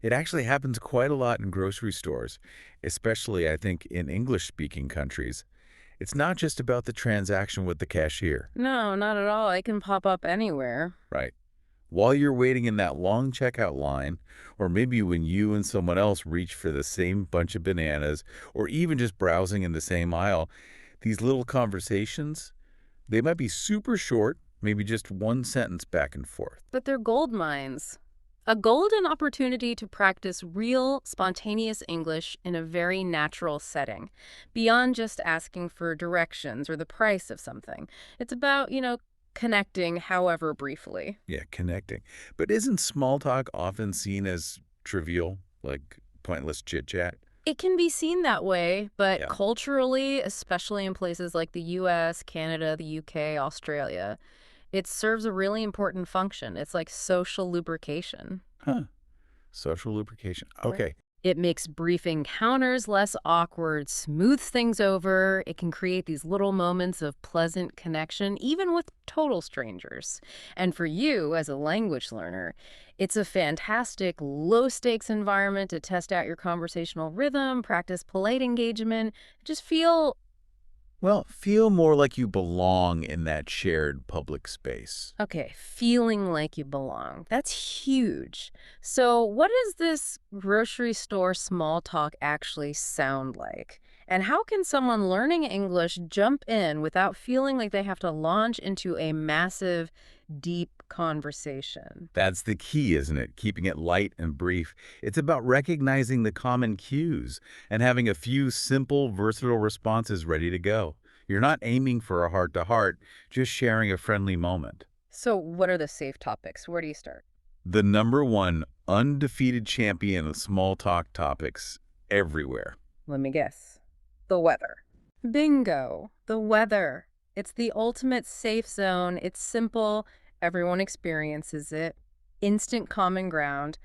it actually happens quite a lot in grocery stores, especially, I think, in English-speaking countries. It's not just about the transaction with the cashier. No, not at all. It can pop up anywhere. Right. While you're waiting in that long checkout line, or maybe when you and someone else reach for the same bunch of bananas, or even just browsing in the same aisle, these little conversations, they might be super short, maybe just one sentence back and forth. But they're gold mines. A golden opportunity to practice real, spontaneous English in a very natural setting, beyond just asking for directions or the price of something. It's about, connecting, however briefly. Yeah, connecting. But isn't small talk often seen as trivial, like pointless chit-chat? It can be seen that way, but Yeah. culturally, especially in places like the US, Canada, the UK, Australia, it serves a really important function. It's like social lubrication. Huh. Social lubrication. Right. Okay. It makes brief encounters less awkward, smooths things over. It can create these little moments of pleasant connection, even with total strangers. And for you, as a language learner, it's a fantastic low-stakes environment to test out your conversational rhythm, practice polite engagement, just feel. Well, feel more like you belong in that shared public space. Okay, feeling like you belong. That's huge. So, what does this grocery store small talk actually sound like? And how can someone learning English jump in without feeling like they have to launch into a massive, deep conversation? That's the key, isn't it? Keeping it light and brief. It's about recognizing the common cues and having a few simple, versatile responses ready to go. You're not aiming for a heart-to-heart, just sharing a friendly moment. So, what are the safe topics? Where do you start? The number one undefeated champion of small talk topics everywhere. Let me guess. The weather. Bingo. The weather. It's the ultimate safe zone. It's simple. Everyone experiences it. Instant common ground.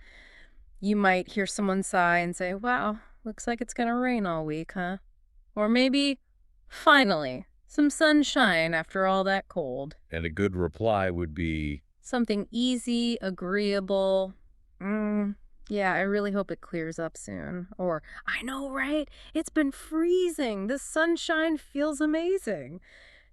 You might hear someone sigh and say, wow, looks like it's going to rain all week, huh? Or maybe, finally, some sunshine after all that cold. And a good reply would be, Something easy, agreeable. Yeah, I really hope it clears up soon. Or, I know, right? It's been freezing. The sunshine feels amazing.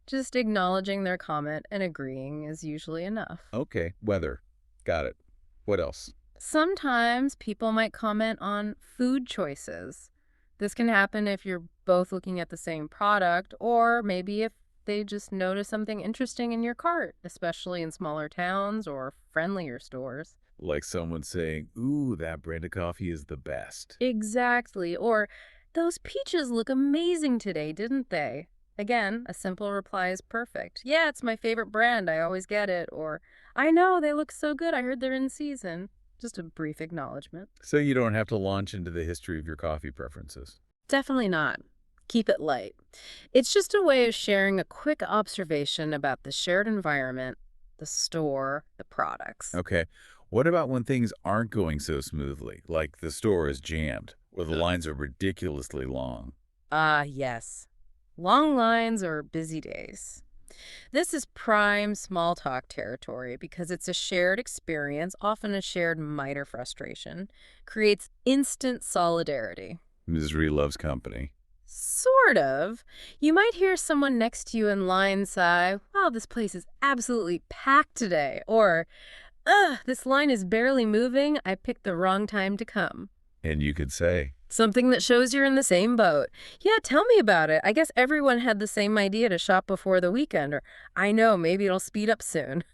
Just acknowledging their comment and agreeing is usually enough. okay, weather. Got it. What else? Sometimes people might comment on food choices. This can happen if you're both looking at the same product, or maybe if they just notice something interesting in your cart, especially in smaller towns or friendlier stores. Like someone saying, ooh, that brand of coffee is the best. Exactly. Or, those peaches look amazing today, didn't they? Again, a simple reply is perfect. Yeah, it's my favorite brand. I always get it. Or, I know, they look so good. I heard they're in season. Just a brief acknowledgement. So you don't have to launch into the history of your coffee preferences. Definitely not. Keep it light. It's just a way of sharing a quick observation about the shared environment, the store, the products. Okay. What about when things aren't going so smoothly, like the store is jammed, or the lines are ridiculously long? Ah, yes. Long lines or busy days. This is prime small talk territory because it's a shared experience, often a shared minor frustration, creates instant solidarity. Misery loves company. Sort of. You might hear someone next to you in line sigh, wow, this place is absolutely packed today. Or, ugh, this line is barely moving. I picked the wrong time to come. And you could say, Something that shows you're in the same boat. Yeah, tell me about it. I guess everyone had the same idea to shop before the weekend. Or, I know, maybe it'll speed up soon.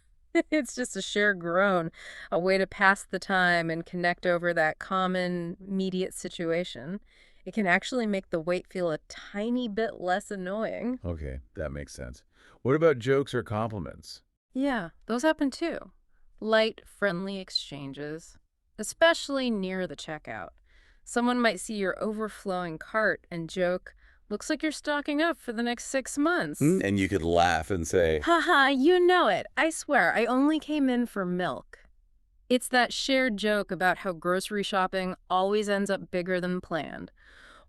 It's just a shared groan, a way to pass the time and connect over that common, immediate situation. It can actually make the wait feel a tiny bit less annoying. okay, that makes sense. What about jokes or compliments? Yeah, those happen too. Light, friendly exchanges, especially near the checkout. Someone might see your overflowing cart and joke, looks like you're stocking up for the next 6 months. And you could laugh and say, Haha, you know it. I swear, I only came in for milk. It's that shared joke about how grocery shopping always ends up bigger than planned.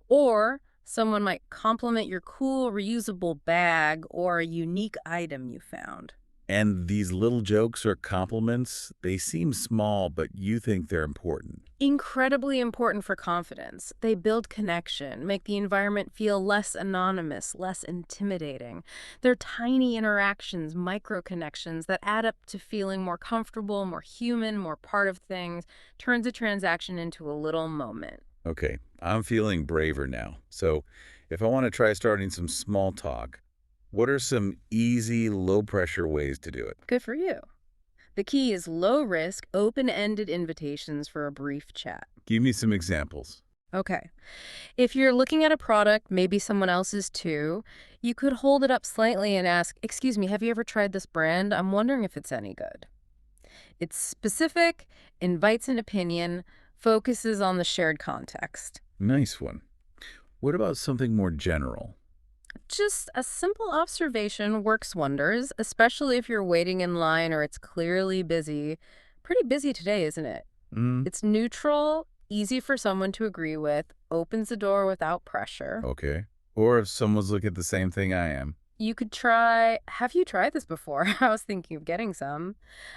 Or someone might compliment your cool, reusable bag or a unique item you found. and these little jokes or compliments, they seem small, but you think they're important. Incredibly important for confidence. They build connection, make the environment feel less anonymous, less intimidating. They're tiny interactions, micro connections that add up to feeling more comfortable, more human, more part of things, turns a transaction into a little moment. Okay, I'm feeling braver now. So if I want to try starting some small talk, what are some easy, low-pressure ways to do it? Good for you. The key is low risk, open ended invitations for a brief chat. Give me some examples. Okay. If you're looking at a product, maybe someone else's too, you could hold it up slightly and ask, excuse me, have you ever tried this brand? I'm wondering if it's any good. It's specific, invites an opinion, focuses on the shared context. Nice one. What about something more general? Just a simple observation works wonders, especially if you're waiting in line or it's clearly busy. Pretty busy today, isn't it? Mm, It's neutral, easy for someone to agree with, opens the door without pressure. okay. Or if someone's looking at the same thing I am. You could try, have you tried this before? I was thinking of getting some.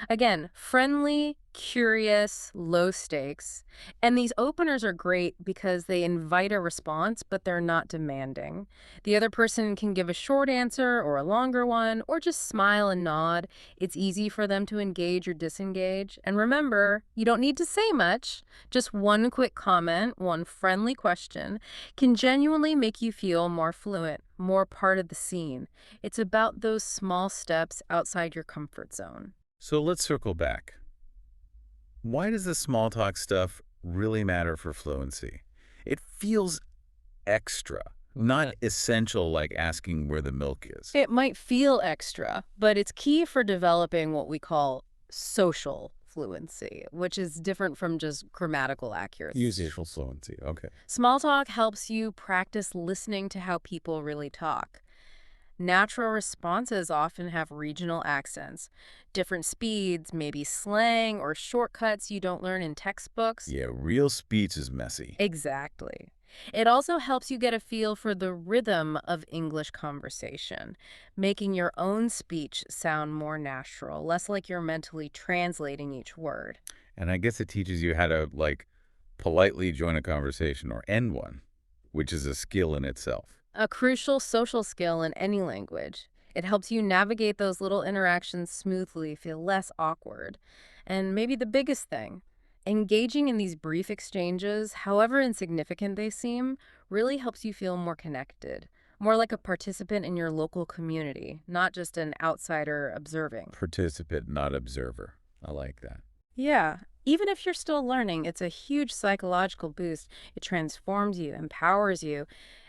Again, friendly, curious, low stakes. And these openers are great because they invite a response, but they're not demanding. The other person can give a short answer or a longer one, or just smile and nod. It's easy for them to engage or disengage. And remember, you don't need to say much. Just one quick comment, one friendly question can genuinely make you feel more fluent, more part of the scene. It's about those small steps outside your comfort zone. So let's circle back. Why does the small talk stuff really matter for fluency? It feels extra, not essential like asking where the milk is. It might feel extra, but it's key for developing what we call social fluency, which is different from just grammatical accuracy. Usable fluency, okay. Small talk helps you practice listening to how people really talk. Natural responses often have regional accents, different speeds, maybe slang or shortcuts you don't learn in textbooks. Yeah, real speech is messy. Exactly. It also helps you get a feel for the rhythm of English conversation, making your own speech sound more natural, less like you're mentally translating each word. And I guess it teaches you how to, like, politely join a conversation or end one, which is a skill in itself. A crucial social skill in any language. It helps you navigate those little interactions smoothly, feel less awkward. And maybe the biggest thing, engaging in these brief exchanges, however insignificant they seem, really helps you feel more connected, more like a participant in your local community, not just an outsider observing. Participant, not observer. I like that. Yeah, even if you're still learning, it's a huge psychological boost. It transforms you, empowers you,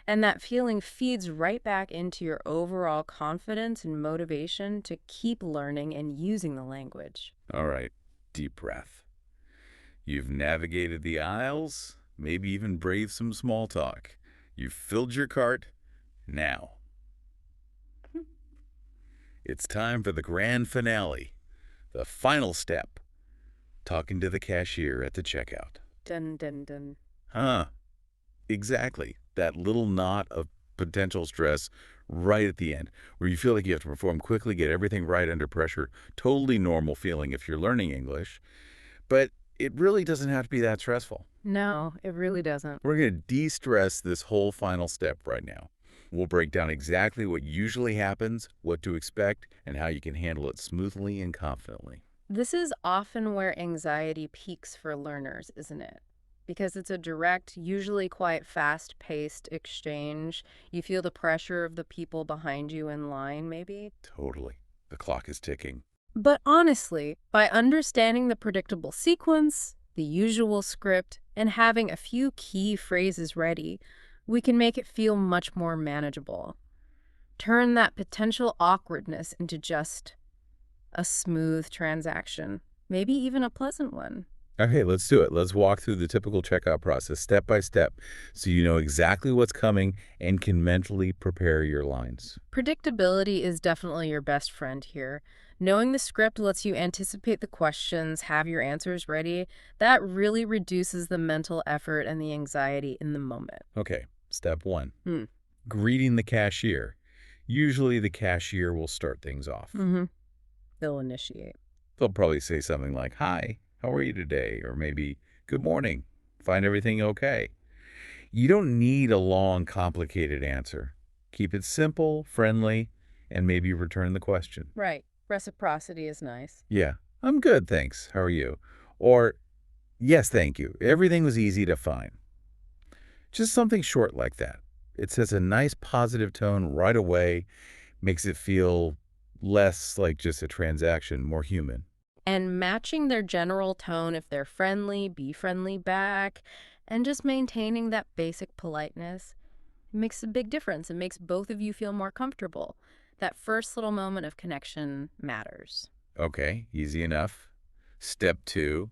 and that feeling feeds right back into your overall confidence and motivation to keep learning and using the language. All right, deep breath. You've navigated the aisles, maybe even braved some small talk. You've filled your cart. Now, it's time for the grand finale, the final step, talking to the cashier at the checkout. Dun dun dun. Huh, exactly. That little knot of potential stress right at the end, where you feel like you have to perform quickly, get everything right under pressure. Totally normal feeling if you're learning English. But it really doesn't have to be that stressful. No, it really doesn't. We're going to de-stress this whole final step right now. We'll break down exactly what usually happens, what to expect, and how you can handle it smoothly and confidently. This is often where anxiety peaks for learners, isn't it? Because it's a direct, usually quite fast-paced exchange. You feel the pressure of the people behind you in line, maybe? Totally. The clock is ticking. But honestly, by understanding the predictable sequence, the usual script, and having a few key phrases ready, we can make it feel much more manageable. Turn that potential awkwardness into just a smooth transaction, maybe even a pleasant one. Okay, let's do it. Let's walk through the typical checkout process step by step so you know exactly what's coming and can mentally prepare your lines. Predictability is definitely your best friend here. Knowing the script lets you anticipate the questions, have your answers ready. That really reduces the mental effort and the anxiety in the moment. Okay, step one. Hmm. Greeting the cashier. Usually the cashier will start things off. Mm-hmm. They'll initiate. They'll probably say something like, "Hi, how are you today?" Or maybe, "Good morning. Find everything okay?" You don't need a long, complicated answer. Keep it simple, friendly, and maybe return the question. Right. Reciprocity is nice. Yeah, "I'm good, thanks. How are you?" Or, "Yes, thank you. Everything was easy to find." Just something short like that. It sets a nice positive tone right away, makes it feel less like just a transaction, more human. And matching their general tone, if they're friendly, be friendly back, and just maintaining that basic politeness makes a big difference. It makes both of you feel more comfortable. That first little moment of connection matters. Okay, easy enough. Step two,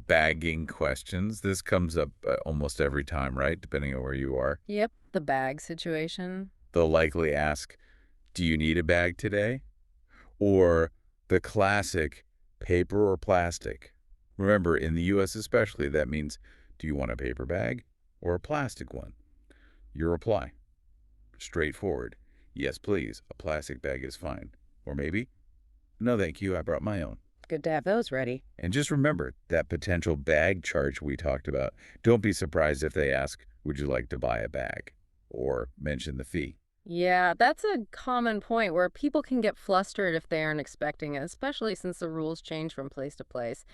Bagging questions. This comes up almost every time, right? Depending on where you are. Yep, the bag situation. They'll likely ask, do you need a bag today? Or the classic, paper or plastic? Remember, in the U.S. especially, that means, do you want a paper bag or a plastic one? Your reply, straightforward. Yes, please. A plastic bag is fine. Or maybe, no, thank you. I brought my own. Good to have those ready. And just remember that potential bag charge we talked about. Don't be surprised if they ask, would you like to buy a bag? Or mention the fee. Yeah, that's a common point where people can get flustered if they aren't expecting it, especially since the rules change from place to place.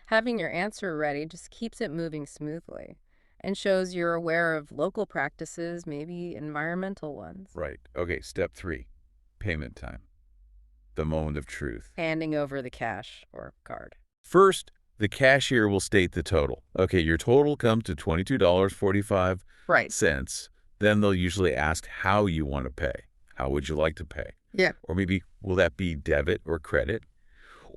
Having your answer ready just keeps it moving smoothly and shows you're aware of local practices, maybe environmental ones. Right. Okay, step 3, payment time. The moment of truth. Handing over the cash or card. First, the cashier will state the total. Okay, your total comes to $22.45. Right. Then they'll usually ask how you want to pay. How would you like to pay? Yeah. Or maybe, will that be debit or credit?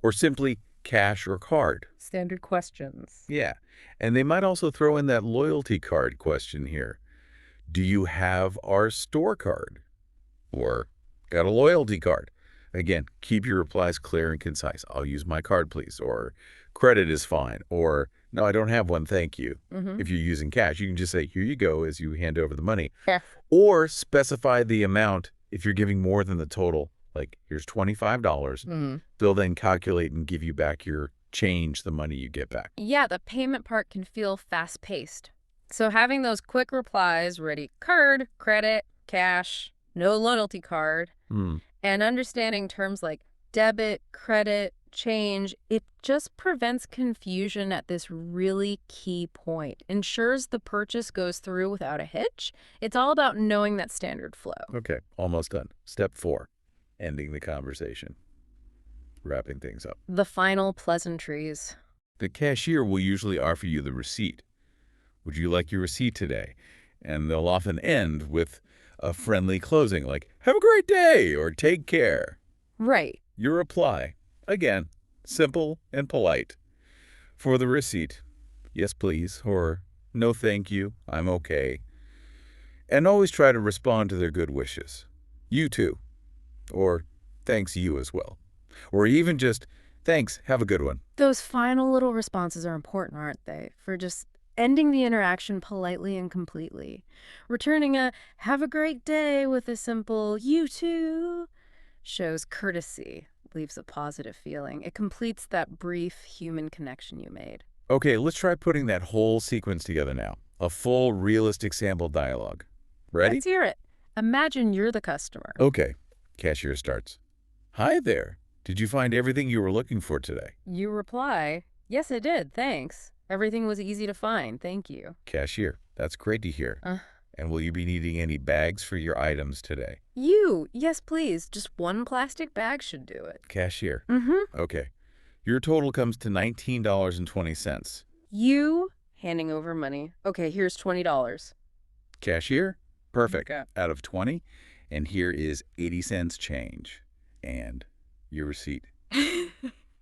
Or simply cash or card? Standard questions. Yeah. And they might also throw in that loyalty card question here. Do you have our store card? Or got a loyalty card? Again, keep your replies clear and concise. I'll use my card, please. Or credit is fine. Or no, I don't have one, thank you. If you're using cash, you can just say, here you go, as you hand over the money. Yeah. Or specify the amount if you're giving more than the total. Like, here's $25. They'll then calculate and give you back your change, the money you get back. Yeah, the payment part can feel fast-paced. So having those quick replies ready, card, credit, cash, no loyalty card, and understanding terms like debit, credit, change, it just prevents confusion at this really key point. Ensures the purchase goes through without a hitch. It's all about knowing that standard flow. Okay, almost done. Step 4, ending the conversation. Wrapping things up. The final pleasantries. The cashier will usually offer you the receipt. Would you like your receipt today? And they'll often end with a friendly closing like, have a great day, or take care. Right. Your reply, again, simple and polite. For the receipt, yes please, or no thank you, I'm okay. And always try to respond to their good wishes. You too. Or thanks you as well. Or even just, thanks, have a good one. Those final little responses are important, aren't they? For just ending the interaction politely and completely. Returning a have a great day with a simple you too shows courtesy, leaves a positive feeling. It completes that brief human connection you made. Okay, let's try putting that whole sequence together now. A full, realistic sample dialogue. Ready? Let's hear it. Imagine you're the customer. Okay, cashier starts. Hi there. Did you find everything you were looking for today? You reply, yes, I did, thanks. Everything was easy to find, thank you. Cashier, that's great to hear. And will you be needing any bags for your items today? Yes, please. Just one plastic bag should do it. Cashier. Okay. Your total comes to $19.20. You handing over money. Okay, here's $20. Cashier. Perfect. Okay. Out of 20. And here is 80 cents change. And your receipt.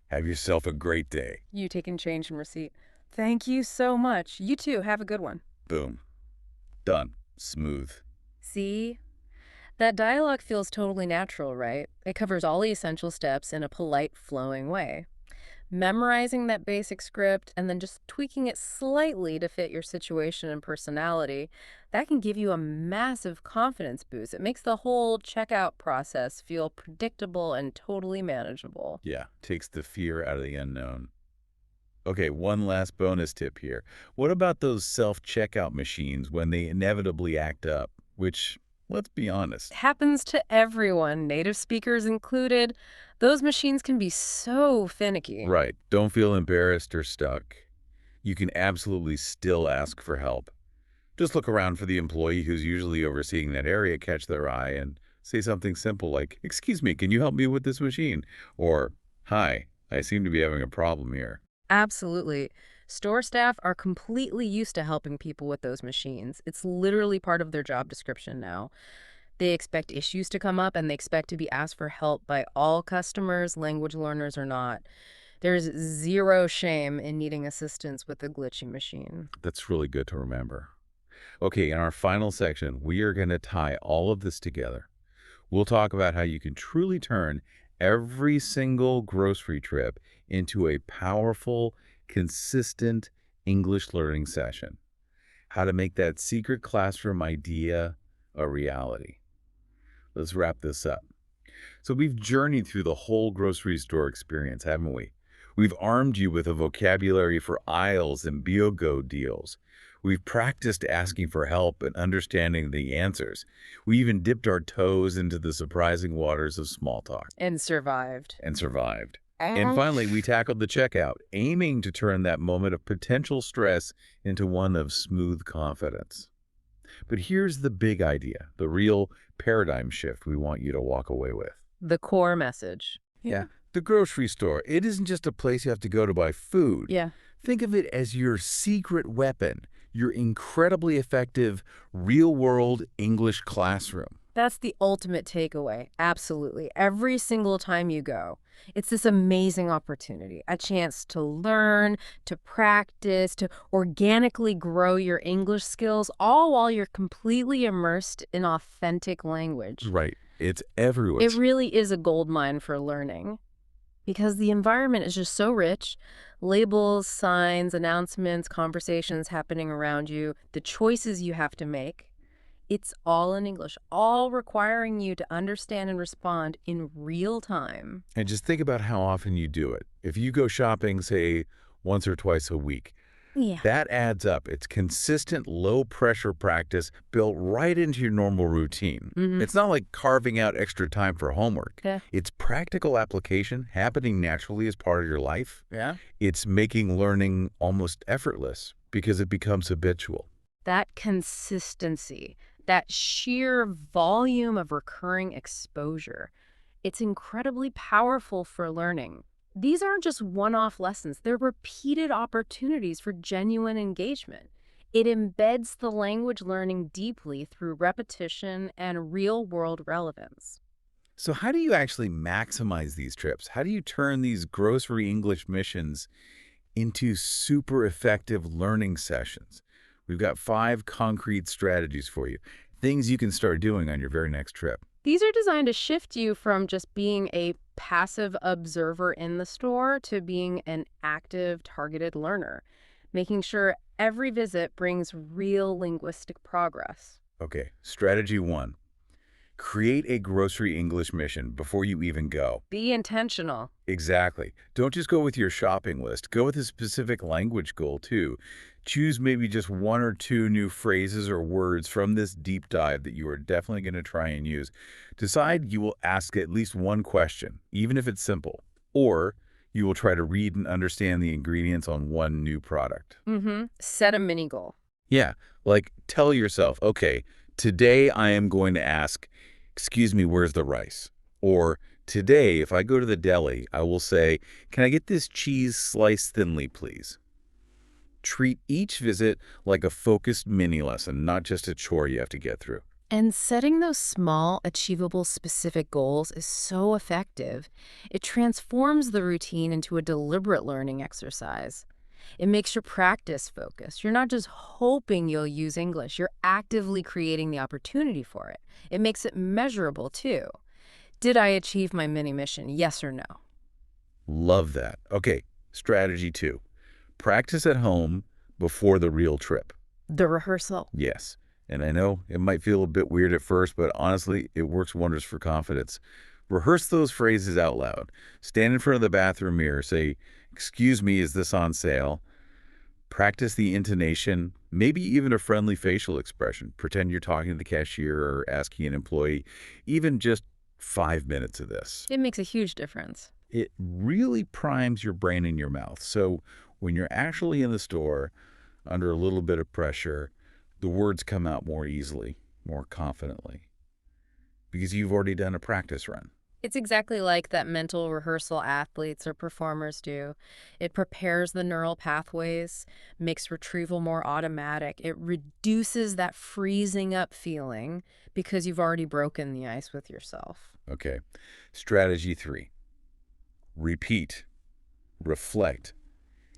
Have yourself a great day. You taking change and receipt. Thank you so much. You too. Have a good one. Boom. Done. Smooth. See? That dialogue feels totally natural, right? It covers all the essential steps in a polite, flowing way. Memorizing that basic script and then just tweaking it slightly to fit your situation and personality, that can give you a massive confidence boost. It makes the whole checkout process feel predictable and totally manageable. Yeah, takes the fear out of the unknown. Okay, one last bonus tip here. What about those self-checkout machines when they inevitably act up? Which, let's be honest, Happens to everyone, native speakers included. Those machines can be so finicky. right. Don't feel embarrassed or stuck. You can absolutely still ask for help. Just look around for the employee who's usually overseeing that area, catch their eye, and say something simple like, excuse me, can you help me with this machine? Or, hi, I seem to be having a problem here. Absolutely. Store staff are completely used to helping people with those machines. It's literally part of their job description now. They expect issues to come up and they expect to be asked for help by all customers, language learners or not. There's zero shame in needing assistance with a glitchy machine. That's really good to remember. Okay, in our final section, we are going to tie all of this together. We'll talk about how you can truly turn every single grocery trip into a powerful, consistent English learning session. How to make that secret classroom idea a reality. Let's wrap this up. So we've journeyed through the whole grocery store experience, haven't we? We've armed you with a vocabulary for aisles and BioGo deals. We've practiced asking for help and understanding the answers. We even dipped our toes into the surprising waters of small talk And survived. and survived. And finally, we tackled the checkout, aiming to turn that moment of potential stress into one of smooth confidence. But here's the big idea, the real paradigm shift we want you to walk away with. The core message. Yeah. The grocery store, it isn't just a place you have to go to buy food. Yeah. Think of it as your secret weapon, your incredibly effective real-world English classroom. That's the ultimate takeaway. Absolutely. Every single time you go, it's this amazing opportunity, a chance to learn, to practice, to organically grow your English skills, all while you're completely immersed in authentic language. Right. It's everywhere. It really is a goldmine for learning because the environment is just so rich. Labels, signs, announcements, conversations happening around you, the choices you have to make. It's all in English, all requiring you to understand and respond in real time. And just think about how often you do it. If you go shopping, say, once or twice a week, Yeah. that adds up. It's consistent, low-pressure practice built right into your normal routine. It's not like carving out extra time for homework. Yeah. It's practical application happening naturally as part of your life. Yeah. It's making learning almost effortless because it becomes habitual. That consistency, that sheer volume of recurring exposure, it's incredibly powerful for learning. These aren't just one-off lessons. They're repeated opportunities for genuine engagement. It embeds the language learning deeply through repetition and real-world relevance. So how do you actually maximize these trips? How do you turn these grocery English missions into super effective learning sessions? We've got 5 concrete strategies for you, things you can start doing on your very next trip. These are designed to shift you from just being a passive observer in the store to being an active, targeted learner, making sure every visit brings real linguistic progress. Okay, strategy 1. Create a grocery English mission before you even go. Be intentional. Exactly. Don't just go with your shopping list. Go with a specific language goal, too. Choose maybe just 1 or 2 new phrases or words from this deep dive that you are definitely going to try and use. Decide you will ask at least 1 question, even if it's simple. Or you will try to read and understand the ingredients on 1 new product. Set a mini goal. Yeah, like tell yourself, okay, today I am going to ask, excuse me, where's the rice? Or today, if I go to the deli, I will say, can I get this cheese sliced thinly, please? Treat each visit like a focused mini lesson, not just a chore you have to get through. And setting those small, achievable, specific goals is so effective. It transforms the routine into a deliberate learning exercise. It makes your practice focused. You're not just hoping you'll use English. You're actively creating the opportunity for it. It makes it measurable, too. Did I achieve my mini mission? Yes or no? Love that. Okay, strategy 2. Practice at home before the real trip. The rehearsal. Yes. And I know it might feel a bit weird at first, but honestly, it works wonders for confidence. Rehearse those phrases out loud. Stand in front of the bathroom mirror. Say, excuse me, is this on sale? Practice the intonation, maybe even a friendly facial expression. Pretend you're talking to the cashier or asking an employee. Even just 5 minutes of this. It makes a huge difference. It really primes your brain and your mouth. So when you're actually in the store, under a little bit of pressure, the words come out more easily, more confidently, because you've already done a practice run. It's exactly like that mental rehearsal athletes or performers do. It prepares the neural pathways, makes retrieval more automatic. It reduces that freezing up feeling because you've already broken the ice with yourself. Okay. Strategy 3. Repeat. reflect,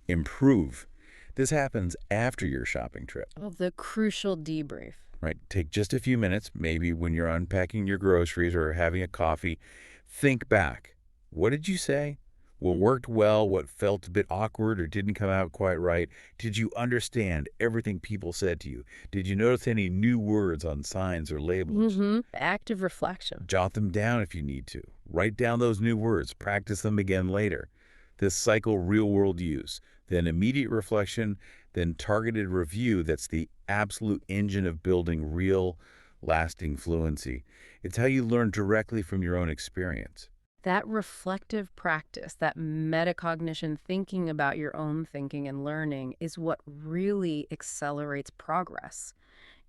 improve. This happens after your shopping trip, Oh, the crucial debrief. right? Take just a few minutes, maybe when you're unpacking your groceries or having a coffee. Think back. What did you say? What worked well? What felt a bit awkward or didn't come out quite right? Did you understand everything people said to you? Did you notice any new words on signs or labels? Active reflection. Jot them down if you need to. Write down those new words. Practice them again later. This cycle real-world use, then immediate reflection, then targeted review. That's the absolute engine of building real, lasting fluency. It's how you learn directly from your own experience. That reflective practice, that metacognition, thinking about your own thinking and learning, is what really accelerates progress.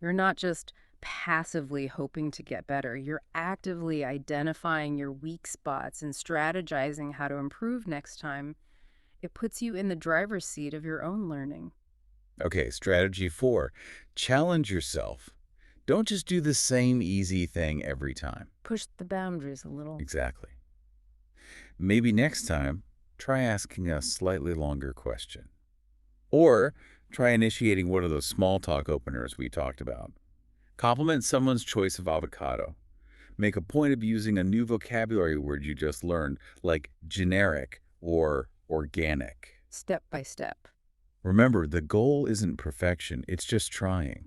You're not just passively hoping to get better. You're actively identifying your weak spots and strategizing how to improve next time. It puts you in the driver's seat of your own learning. Okay, strategy 4. Challenge yourself. Don't just do the same easy thing every time. Push the boundaries a little. Exactly. Maybe next time, try asking a slightly longer question. Or try initiating one of those small talk openers we talked about. Compliment someone's choice of avocado. Make a point of using a new vocabulary word you just learned, like generic or organic. Step by step. Remember, the goal isn't perfection, it's just trying.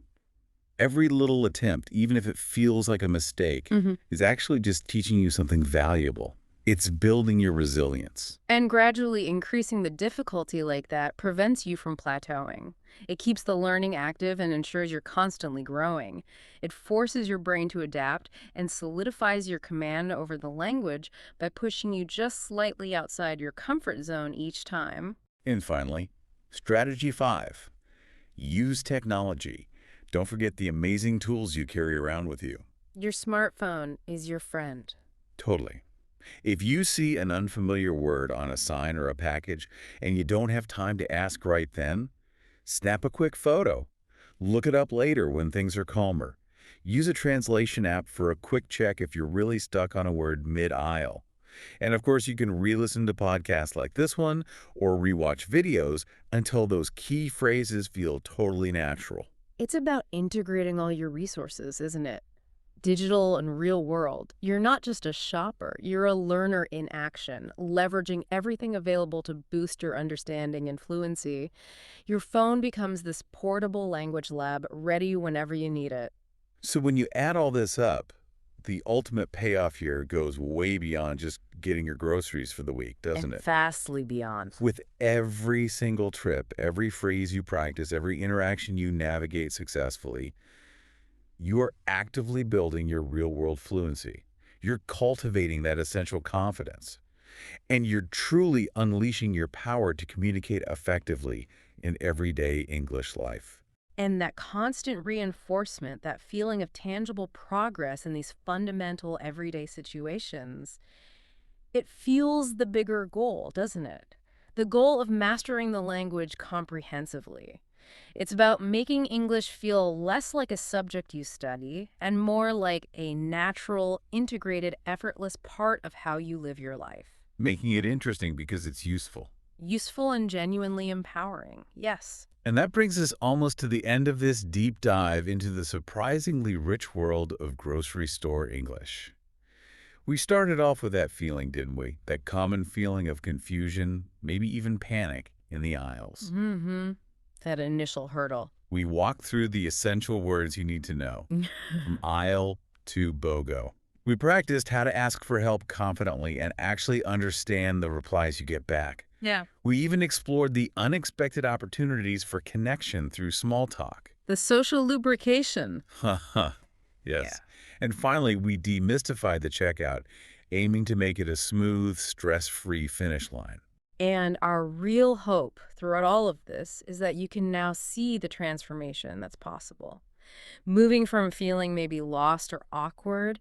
Every little attempt, even if it feels like a mistake, is actually just teaching you something valuable. It's building your resilience. And gradually increasing the difficulty like that prevents you from plateauing. It keeps the learning active and ensures you're constantly growing. It forces your brain to adapt and solidifies your command over the language by pushing you just slightly outside your comfort zone each time. And finally, strategy 5. Use technology. Don't forget the amazing tools you carry around with you. Your smartphone is your friend. Totally. If you see an unfamiliar word on a sign or a package and you don't have time to ask right then, snap a quick photo. Look it up later when things are calmer. Use a translation app for a quick check if you're really stuck on a word mid-aisle. And of course, you can re-listen to podcasts like this one or rewatch videos until those key phrases feel totally natural. It's about integrating all your resources, isn't it? Digital and real world. You're not just a shopper, you're a learner in action, leveraging everything available to boost your understanding and fluency. Your phone becomes this portable language lab ready whenever you need it. So when you add all this up, the ultimate payoff here goes way beyond just getting your groceries for the week, doesn't And it? vastly beyond. With every single trip, every phrase you practice, every interaction you navigate successfully, you are actively building your real-world fluency. You're cultivating that essential confidence. And you're truly unleashing your power to communicate effectively in everyday English life. And that constant reinforcement, that feeling of tangible progress in these fundamental everyday situations, it fuels the bigger goal, doesn't it? The goal of mastering the language comprehensively. It's about making English feel less like a subject you study and more like a natural, integrated, effortless part of how you live your life. Making it interesting because it's useful. Useful and genuinely empowering, yes. And that brings us almost to the end of this deep dive into the surprisingly rich world of grocery store English. We started off with that feeling, didn't we? That common feeling of confusion, maybe even panic in the aisles. That initial hurdle. We walked through the essential words you need to know, from aisle to BOGO. We practiced how to ask for help confidently and actually understand the replies you get back. Yeah. We even explored the unexpected opportunities for connection through small talk. The social lubrication. Yes. Yeah. And finally, we demystified the checkout, aiming to make it a smooth, stress-free finish line. And our real hope throughout all of this is that you can now see the transformation that's possible. Moving from feeling maybe lost or awkward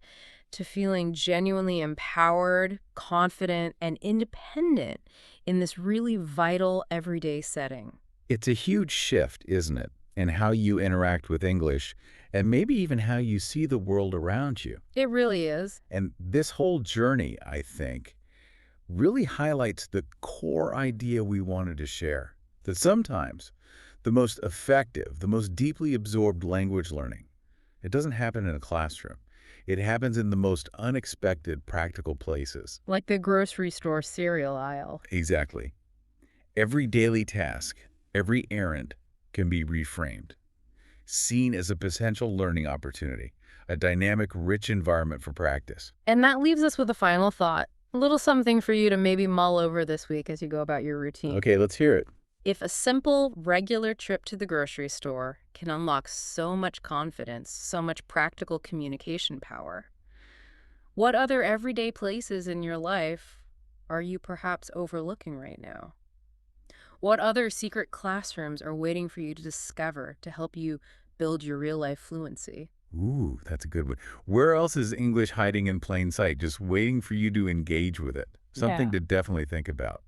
to feeling genuinely empowered, confident, and independent in this really vital everyday setting. It's a huge shift, isn't it, in how you interact with English and maybe even how you see the world around you. It really is. And this whole journey, I think, really highlights the core idea we wanted to share, that sometimes the most effective, the most deeply absorbed language learning, it doesn't happen in a classroom. It happens in the most unexpected practical places. Like the grocery store cereal aisle. Exactly. Every daily task, every errand can be reframed, seen as a potential learning opportunity, a dynamic, rich environment for practice. And that leaves us with a final thought. A little something for you to maybe mull over this week as you go about your routine. Okay, let's hear it. If a simple, regular trip to the grocery store can unlock so much confidence, so much practical communication power, what other everyday places in your life are you perhaps overlooking right now? What other secret classrooms are waiting for you to discover to help you build your real-life fluency? Ooh, that's a good one. Where else is English hiding in plain sight, just waiting for you to engage with it? Something Yeah. to definitely think about.